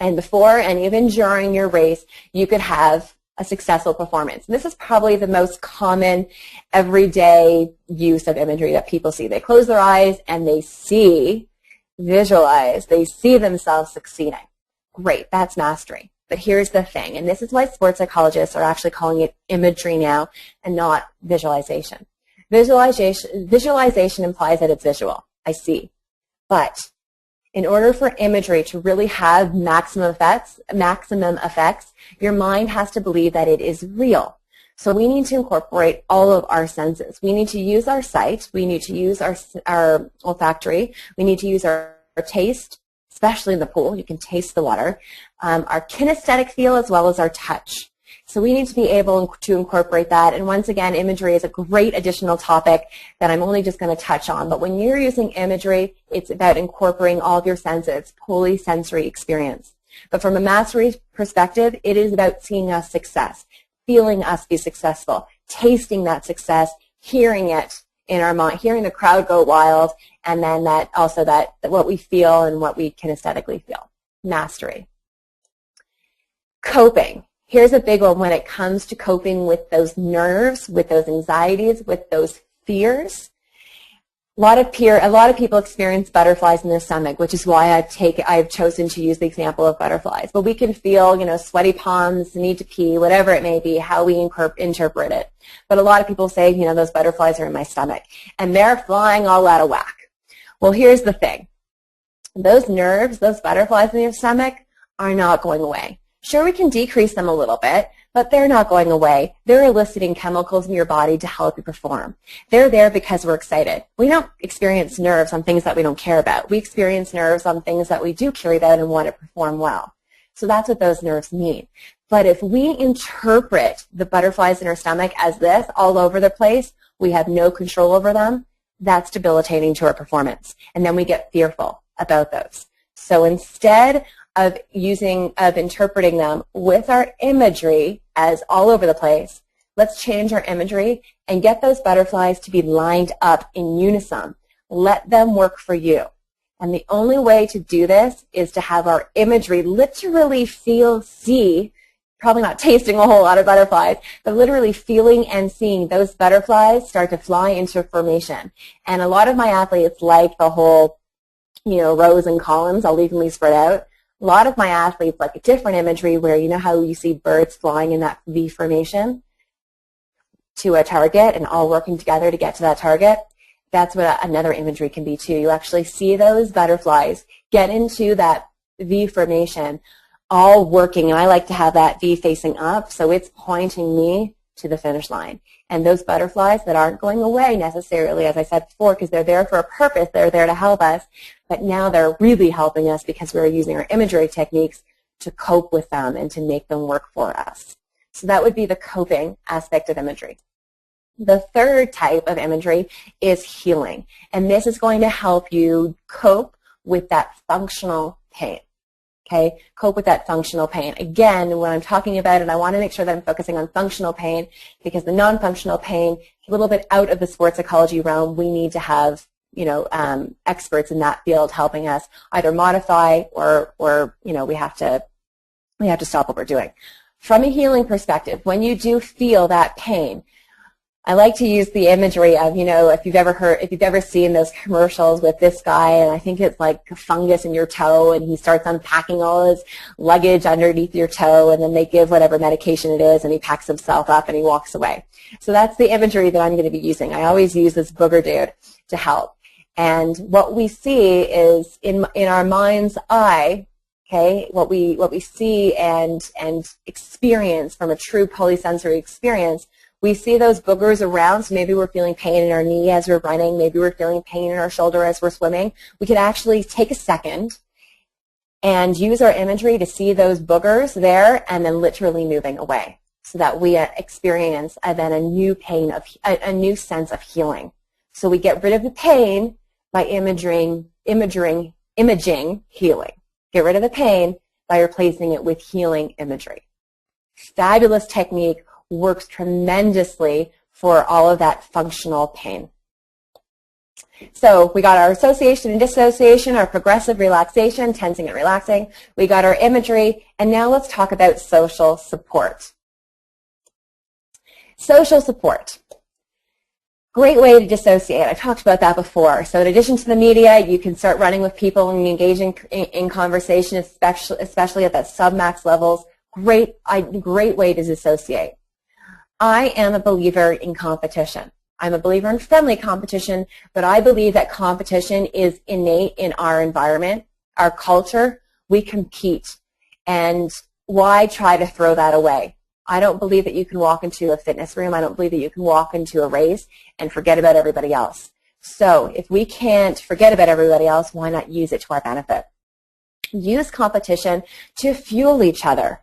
And before and even during your race, you could have a successful performance. And this is probably the most common everyday use of imagery that people see. They close their eyes and they visualize, they see themselves succeeding. Great, that's mastery. But here's the thing, and this is why sports psychologists are actually calling it imagery now and not visualization. Visualization implies that it's visual. I see. But in order for imagery to really have maximum effects, your mind has to believe that it is real. So we need to incorporate all of our senses. We need to use our sight. We need to use our olfactory. We need to use our taste, especially in the pool. You can taste the water. Our kinesthetic feel as well as our touch. So we need to be able to incorporate that. And once again, imagery is a great additional topic that I'm only just going to touch on. But when you're using imagery, it's about incorporating all of your senses, polysensory experience. But from a mastery perspective, it is about seeing us success, feeling us be successful, tasting that success, hearing it in our mind, hearing the crowd go wild, and then that what we feel and what we kinesthetically feel. Mastery. Coping. Here's a big one when it comes to coping with those nerves, with those anxieties, with those fears. A lot of people experience butterflies in their stomach, which is why I've chosen to use the example of butterflies. But we can feel, sweaty palms, need to pee, whatever it may be, how we interpret it. But a lot of people say, those butterflies are in my stomach, and they're flying all out of whack. Well, here's the thing. Those nerves, those butterflies in your stomach are not going away. Sure, we can decrease them a little bit, but they're not going away. They're eliciting chemicals in your body to help you perform. They're there because we're excited. We don't experience nerves on things that we don't care about. We experience nerves on things that we do care about and want to perform well. So that's what those nerves mean. But if we interpret the butterflies in our stomach as this all over the place, we have no control over them, that's debilitating to our performance. And then we get fearful about those. So instead of interpreting them with our imagery as all over the place, let's change our imagery and get those butterflies to be lined up in unison. Let them work for you. And the only way to do this is to have our imagery literally see, probably not tasting a whole lot of butterflies, but literally feeling and seeing those butterflies start to fly into formation. And a lot of my athletes like the whole, rows and columns all evenly spread out. A lot of my athletes like a different imagery where you know how you see birds flying in that V formation to a target and all working together to get to that target. That's what another imagery can be too. You actually see those butterflies get into that V formation, all working, and I like to have that V facing up, so it's pointing me to the finish line. And those butterflies that aren't going away necessarily, as I said before, because they're there for a purpose, they're there to help us, but now they're really helping us because we're using our imagery techniques to cope with them and to make them work for us. So that would be the coping aspect of imagery. The third type of imagery is healing, and this is going to help you cope with that functional pain. Okay, cope with that functional pain. Again, when I'm talking about it, I want to make sure that I'm focusing on functional pain because the non-functional pain, a little bit out of the sports psychology realm, we need to have, experts in that field helping us either modify or we have to stop what we're doing. From a healing perspective, when you do feel that pain, I like to use the imagery of, if you've ever seen those commercials with this guy, and I think it's like a fungus in your toe, and he starts unpacking all his luggage underneath your toe, and then they give whatever medication it is, and he packs himself up and he walks away. So that's the imagery that I'm going to be using. I always use this booger dude to help. And what we see is in our mind's eye, okay, what we see and experience from a true polysensory experience, we see those boogers around, so maybe we're feeling pain in our knee as we're running, maybe we're feeling pain in our shoulder as we're swimming. We could actually take a second and use our imagery to see those boogers there and then literally moving away so that we experience then a new sense of healing. So we get rid of the pain by imaging healing. Get rid of the pain by replacing it with healing imagery. Fabulous technique. Works tremendously for all of that functional pain. So we got our association and dissociation, our progressive relaxation, tensing and relaxing. We got our imagery, and now let's talk about social support. Social support. Great way to dissociate. I talked about that before. So in addition to the media, you can start running with people and engaging in conversation, especially at that submax levels. Great way to dissociate. I am a believer in competition. I'm a believer in friendly competition, but I believe that competition is innate in our environment, our culture. We compete. And why try to throw that away? I don't believe that you can walk into a fitness room. I don't believe that you can walk into a race and forget about everybody else. So if we can't forget about everybody else, why not use it to our benefit? Use competition to fuel each other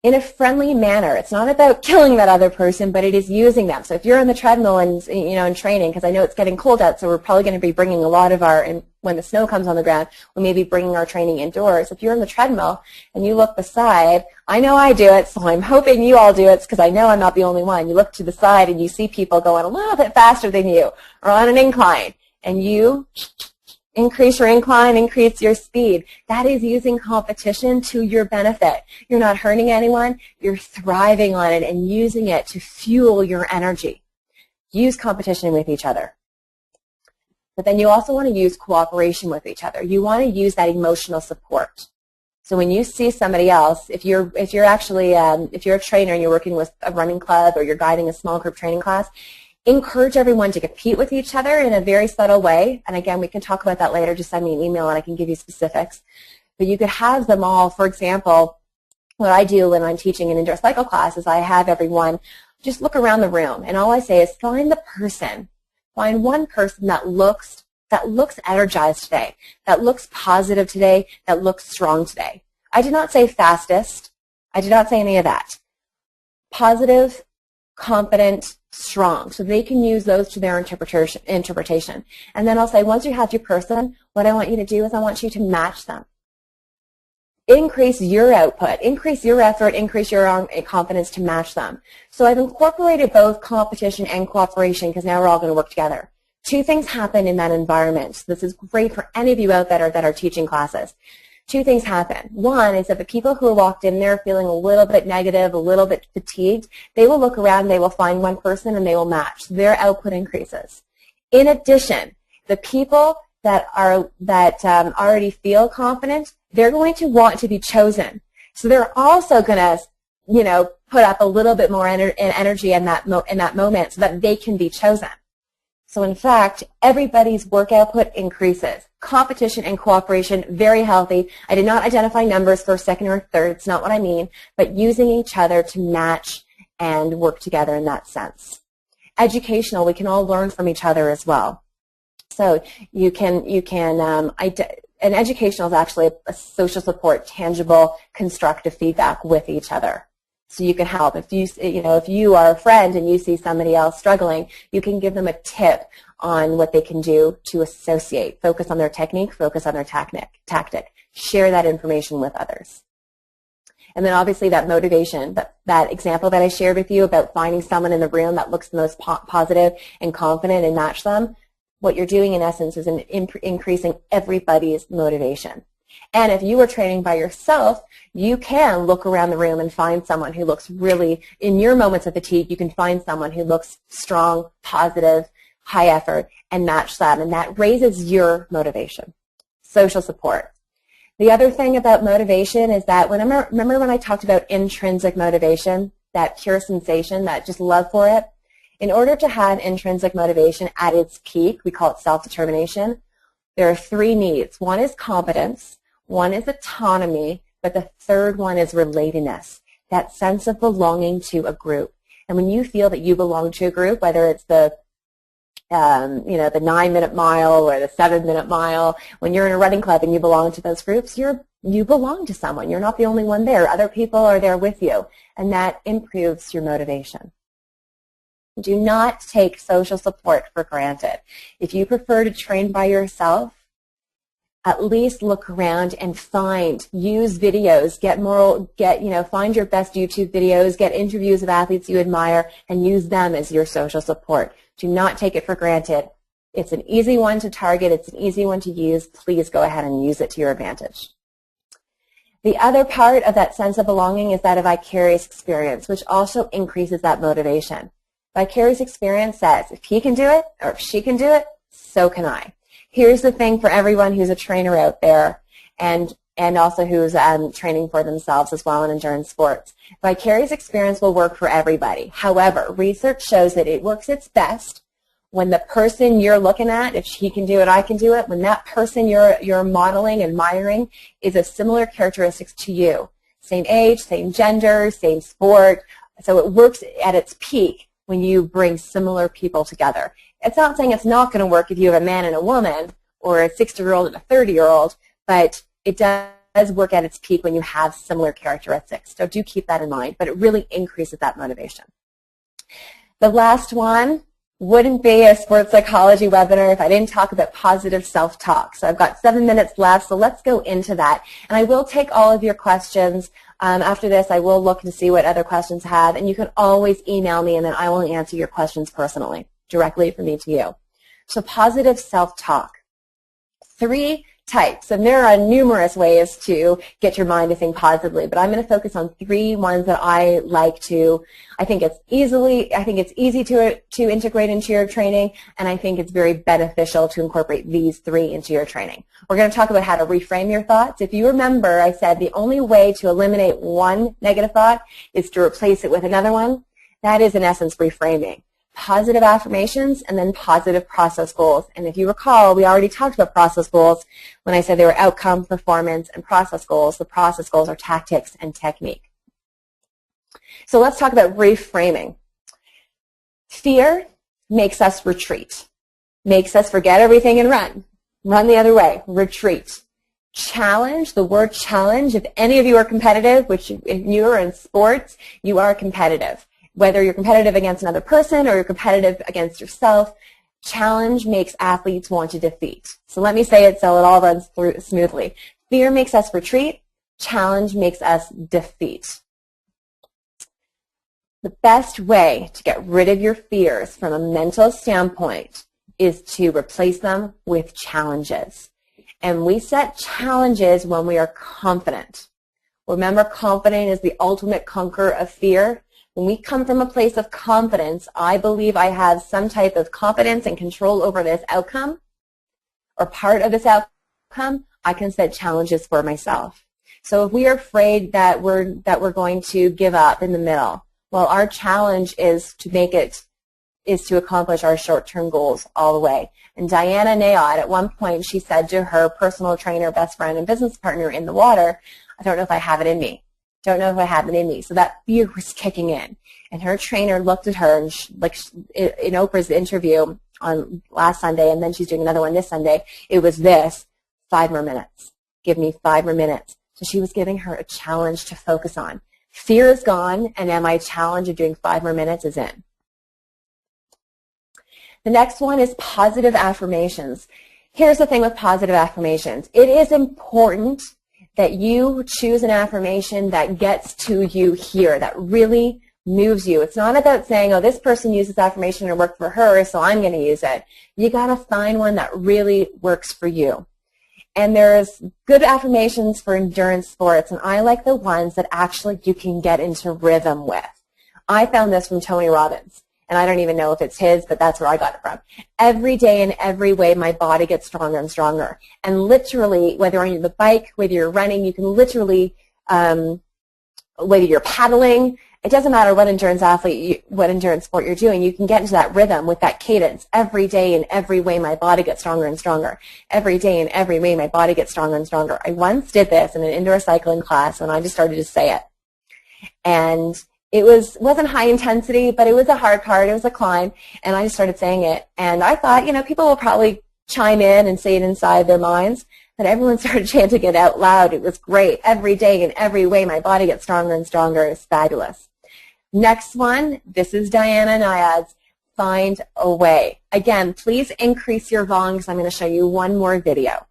in a friendly manner. It's not about killing that other person, but it is using them. So if you're on the treadmill and in training, because I know it's getting cold out, so we're probably going to be bringing a lot of and when the snow comes on the ground, we may be bringing our training indoors. If you're on the treadmill and you look beside, I know I do it, so I'm hoping you all do it because I know I'm not the only one. You look to the side and you see people going a little bit faster than you or on an incline, and you increase your incline, increase your speed. That is using competition to your benefit. You're not hurting anyone. You're thriving on it and using it to fuel your energy. Use competition with each other. But then you also want to use cooperation with each other. You want to use that emotional support. So when you see somebody else, if you're a trainer and you're working with a running club or you're guiding a small group training class, encourage everyone to compete with each other in a very subtle way. And again, we can talk about that later. Just send me an email and I can give you specifics. But you could have them all, for example, what I do when I'm teaching an indoor cycle class is I have everyone just look around the room. And all I say is find one person that looks energized today, that looks positive today, that looks strong today. I did not say fastest. I did not say any of that. Positive, confident, strong. So they can use those to their interpretation. And then I'll say, once you have your person, what I want you to do is I want you to match them. Increase your output, increase your effort, increase your confidence to match them. So I've incorporated both competition and cooperation because now we're all going to work together. Two things happen in that environment. This is great for any of you out there that are teaching classes. Two things happen. One is that the people who are walked in there feeling a little bit negative, a little bit fatigued, they will look around, they will find one person, and they will match. Their output increases. In addition, the people that already feel confident, they're going to want to be chosen. So they're also going to, put up a little bit more energy in that moment so that they can be chosen. So in fact, everybody's work output increases. Competition and cooperation, very healthy. I did not identify numbers first, second, or third. It's not what I mean, but using each other to match and work together in that sense. Educational, we can all learn from each other as well. So and educational is actually a social support, tangible, constructive feedback with each other. So you can help. If you are a friend and you see somebody else struggling, you can give them a tip on what they can do to associate. Focus on their technique, focus on their tactic. Share that information with others. And then obviously that motivation, that example that I shared with you about finding someone in the room that looks the most positive and confident and match them, what you're doing in essence is increasing everybody's motivation. And if you are training by yourself, you can look around the room and find someone who looks really, in your moments of fatigue, you can find someone who looks strong, positive, high effort, and match that. And that raises your motivation. Social support. The other thing about motivation is that, remember when I talked about intrinsic motivation, that pure sensation, that just love for it? In order to have intrinsic motivation at its peak, we call it self-determination, there are three needs. One is competence, one is autonomy, but the third one is relatedness, that sense of belonging to a group. And when you feel that you belong to a group, whether it's the 9-minute mile or the 7-minute mile, when you're in a running club and you belong to those groups, you belong to someone. You're not the only one there. Other people are there with you, and that improves your motivation. Do not take social support for granted. If you prefer to train by yourself, at least look around and use videos, find your best YouTube videos, get interviews of athletes you admire, and use them as your social support. Do not take it for granted. It's an easy one to target. It's an easy one to use. Please go ahead and use it to your advantage. The other part of that sense of belonging is that of vicarious experience, which also increases that motivation. Vicarious experience says, if he can do it, or if she can do it, so can I. Here's the thing for everyone who's a trainer out there and also who's training for themselves as well in endurance sports. Vicarious experience will work for everybody. However, research shows that it works its best when the person you're looking at, if he can do it, I can do it, when that person you're modeling, admiring, is of similar characteristics to you. Same age, same gender, same sport. So it works at its peak when you bring similar people together. It's not saying it's not going to work if you have a man and a woman or a 60-year-old and a 30-year-old, but it does work at its peak when you have similar characteristics. So do keep that in mind, but it really increases that motivation. The last one wouldn't be a sports psychology webinar if I didn't talk about positive self-talk. So I've got 7 minutes left, so let's go into that. And I will take all of your questions. After this, I will look to see what other questions have, and you can always email me, and then I will answer your questions personally, directly from me to you. So positive self-talk. 3 types, and there are numerous ways to get your mind to think positively, but I'm going to focus on 3 ones that I like to. I think it's easy to integrate into your training, and I think it's very beneficial to incorporate these 3 into your training. We're going to talk about how to reframe your thoughts. If you remember, I said the only way to eliminate one negative thought is to replace it with another one. That is, in essence, reframing. Positive affirmations, and then positive process goals. And if you recall, we already talked about process goals when I said they were outcome, performance, and process goals. The process goals are tactics and technique. So let's talk about reframing. Fear makes us retreat, makes us forget everything and run the other way, retreat. Challenge, the word challenge, if any of you are competitive, which if you are in sports, you are competitive. Whether you're competitive against another person or you're competitive against yourself, challenge makes athletes want to defeat. So let me say it so it all runs through smoothly. Fear makes us retreat. Challenge makes us defeat. The best way to get rid of your fears from a mental standpoint is to replace them with challenges. And we set challenges when we are confident. Remember, confident is the ultimate conqueror of fear. When we come from a place of confidence, I believe I have some type of confidence and control over this outcome or part of this outcome, I can set challenges for myself. So if we are afraid that we're going to give up in the middle, well, our challenge is to accomplish our short-term goals all the way. And Diana Nayod, at one point, she said to her personal trainer, best friend, and business partner in the water, I don't know if I have it in me. Don't know if I have it in me. So that fear was kicking in. And her trainer looked at her, and in Oprah's interview on last Sunday, and then she's doing another one this Sunday, it was this, 5 more minutes. Give me 5 more minutes. So she was giving her a challenge to focus on. Fear is gone, and then my challenge of doing 5 more minutes is in. The next one is positive affirmations. Here's the thing with positive affirmations. It is important that you choose an affirmation that gets to you here, that really moves you. It's not about saying, oh, this person used this affirmation and it worked for her, so I'm going to use it. You got to find one that really works for you. And there's good affirmations for endurance sports, and I like the ones that actually you can get into rhythm with. I found this from Tony Robbins. And I don't even know if it's his, but that's where I got it from. Every day in every way, my body gets stronger and stronger. And literally, whether you're on the bike, whether you're running, you can literally, whether you're paddling, it doesn't matter what endurance sport you're doing, you can get into that rhythm with that cadence. Every day in every way, my body gets stronger and stronger. Every day in every way, my body gets stronger and stronger. I once did this in an indoor cycling class, and I just started to say it. And it wasn't high intensity, but it was a hard part. It was a climb, and I just started saying it. And I thought, people will probably chime in and say it inside their minds, but everyone started chanting it out loud. It was great. Every day in every way, my body gets stronger and stronger. It was fabulous. Next one, this is Diana Nayod's Find a Way. Again, please increase your volume because I'm going to show you one more video.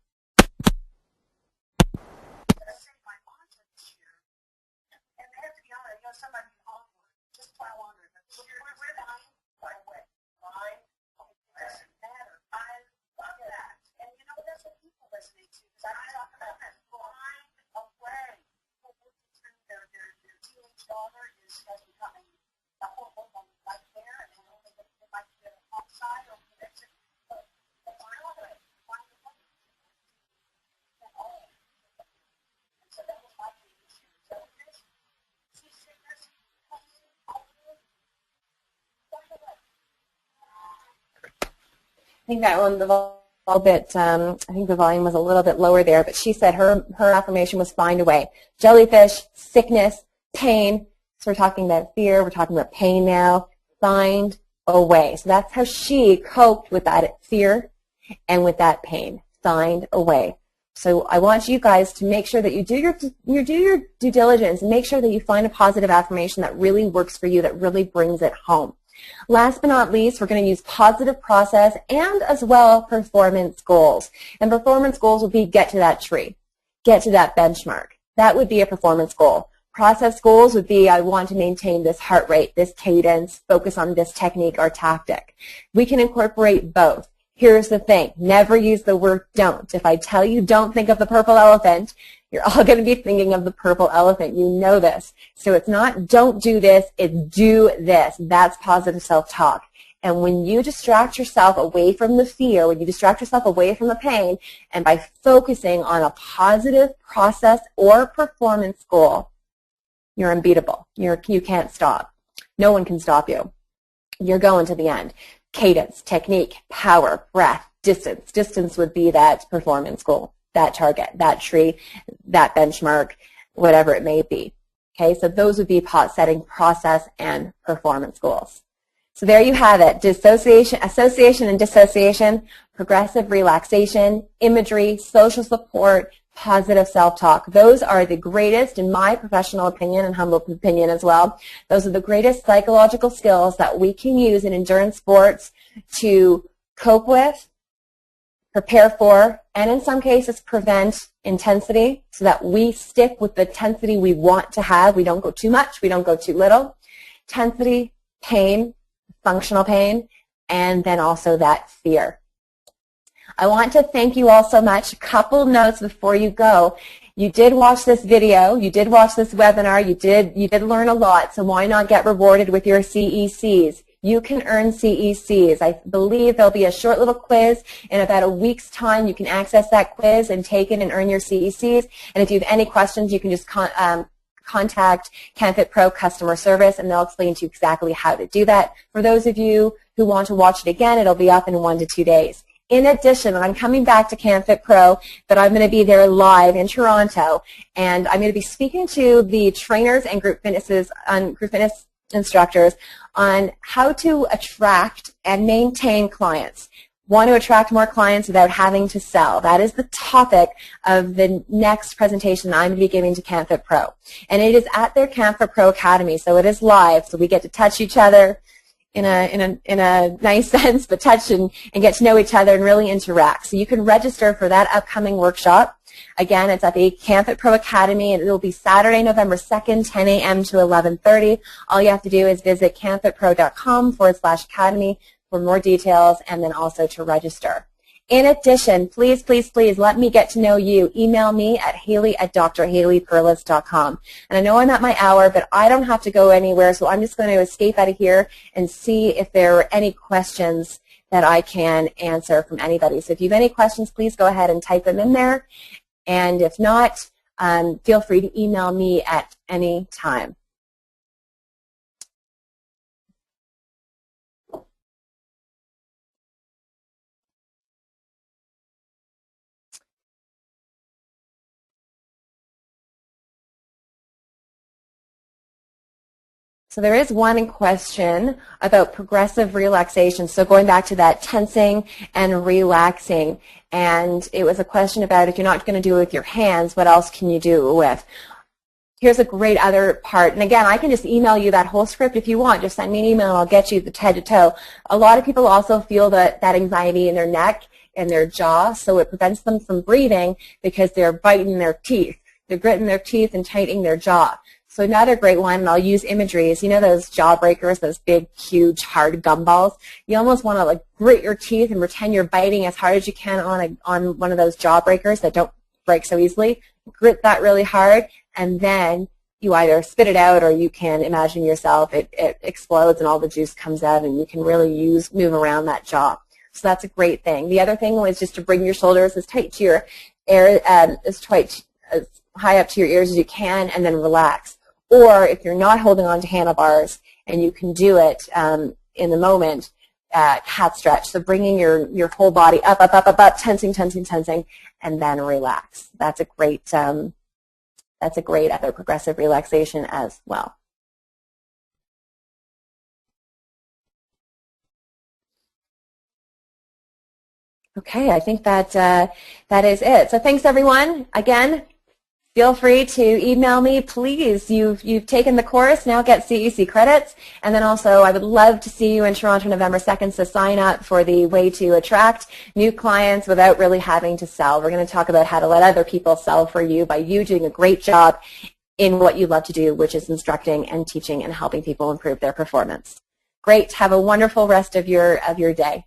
I think that one, I think the volume was a little bit lower there, but she said her affirmation was find a way. Jellyfish, sickness, pain. So we're talking about fear, we're talking about pain now. Find a way. So that's how she coped with that fear and with that pain. Find a way. So I want you guys to make sure that you do your due diligence and make sure that you find a positive affirmation that really works for you, that really brings it home. Last but not least, we're going to use positive process and as well performance goals. And performance goals would be get to that tree, get to that benchmark. That would be a performance goal. Process goals would be I want to maintain this heart rate, this cadence, focus on this technique or tactic. We can incorporate both. Here's the thing, never use the word don't. If I tell you don't think of the purple elephant, you're all going to be thinking of the purple elephant. You know this. So it's not don't do this, it's do this. That's positive self-talk. And when you distract yourself away from the fear, when you distract yourself away from the pain, and by focusing on a positive process or performance goal, you're unbeatable. You can't stop. No one can stop you. You're going to the end. Cadence, technique, power, breath, distance. Distance would be that performance goal, that target, that tree, that benchmark, whatever it may be. Okay, so those would be setting process and performance goals. So there you have it, association and dissociation, progressive relaxation, imagery, social support, positive self-talk. Those are the greatest, in my professional opinion and humble opinion as well, those are the greatest psychological skills that we can use in endurance sports to cope with, prepare for, and in some cases prevent intensity so that we stick with the intensity we want to have. We don't go too much, we don't go too little. Intensity, pain, functional pain, and then also that fear. I want to thank you all so much. A couple notes before you go. You did watch this video, you did watch this webinar, you did learn a lot, so why not get rewarded with your CECs? You can earn CECs. I believe there'll be a short little quiz in about a week's time. You can access that quiz and take it and earn your CECs. And if you have any questions, you can just contact canfitpro customer service, and they'll explain to you exactly how to do that. For those of you who want to watch it again, it'll be up in 1 to 2 days. In addition, I'm coming back to canfitpro, but I'm going to be there live in Toronto, and I'm going to be speaking to the trainers and group fitness instructors on how to attract and maintain clients. Want to attract more clients without having to sell. That is the topic of the next presentation I'm going to be giving to canfitpro. And it is at their canfitpro Academy, so it is live, so we get to touch each other in a nice sense, but touch and get to know each other and really interact. So you can register for that upcoming workshop. Again, it's at the canfitpro Academy, and it will be Saturday, November 2nd, 10 a.m. to 11:30. All you have to do is visit canfitpro.com/academy for more details and then also to register. In addition, please, please, please let me get to know you. Email me at Hayley@drhayleyperlus.com. And I know I'm at my hour, but I don't have to go anywhere, so I'm just going to escape out of here and see if there are any questions that I can answer from anybody. So if you have any questions, please go ahead and type them in there. And if not, feel free to email me at any time. So there is one question about progressive relaxation. So going back to that tensing and relaxing. And it was a question about if you're not going to do it with your hands, what else can you do it with? Here's a great other part. And again, I can just email you that whole script if you want. Just send me an email and I'll get you the head to toe. A lot of people also feel that anxiety in their neck and their jaw, so it prevents them from breathing because they're biting their teeth. They're gritting their teeth and tightening their jaw. So another great one, and I'll use imagery, is, you know, those jaw breakers, those big, huge, hard gumballs? You almost want to, like, grit your teeth and pretend you're biting as hard as you can on one of those jaw breakers that don't break so easily. Grit that really hard, and then you either spit it out or you can imagine yourself, it explodes and all the juice comes out, and you can really move around that jaw. So that's a great thing. The other thing was just to bring your shoulders as tight to your ear, as high up to your ears as you can, and then relax. Or if you're not holding on to handlebars and you can do it in the moment, cat stretch. So bringing your whole body up, tensing, and then relax. That's a great other progressive relaxation as well. Okay, I think that is it. So thanks everyone. Again, feel free to email me, please. You've taken the course, now get CEC credits. And then also, I would love to see you in Toronto November 2nd, so sign up for the way to attract new clients without really having to sell. We're going to talk about how to let other people sell for you by you doing a great job in what you love to do, which is instructing and teaching and helping people improve their performance. Great. Have a wonderful rest of your day.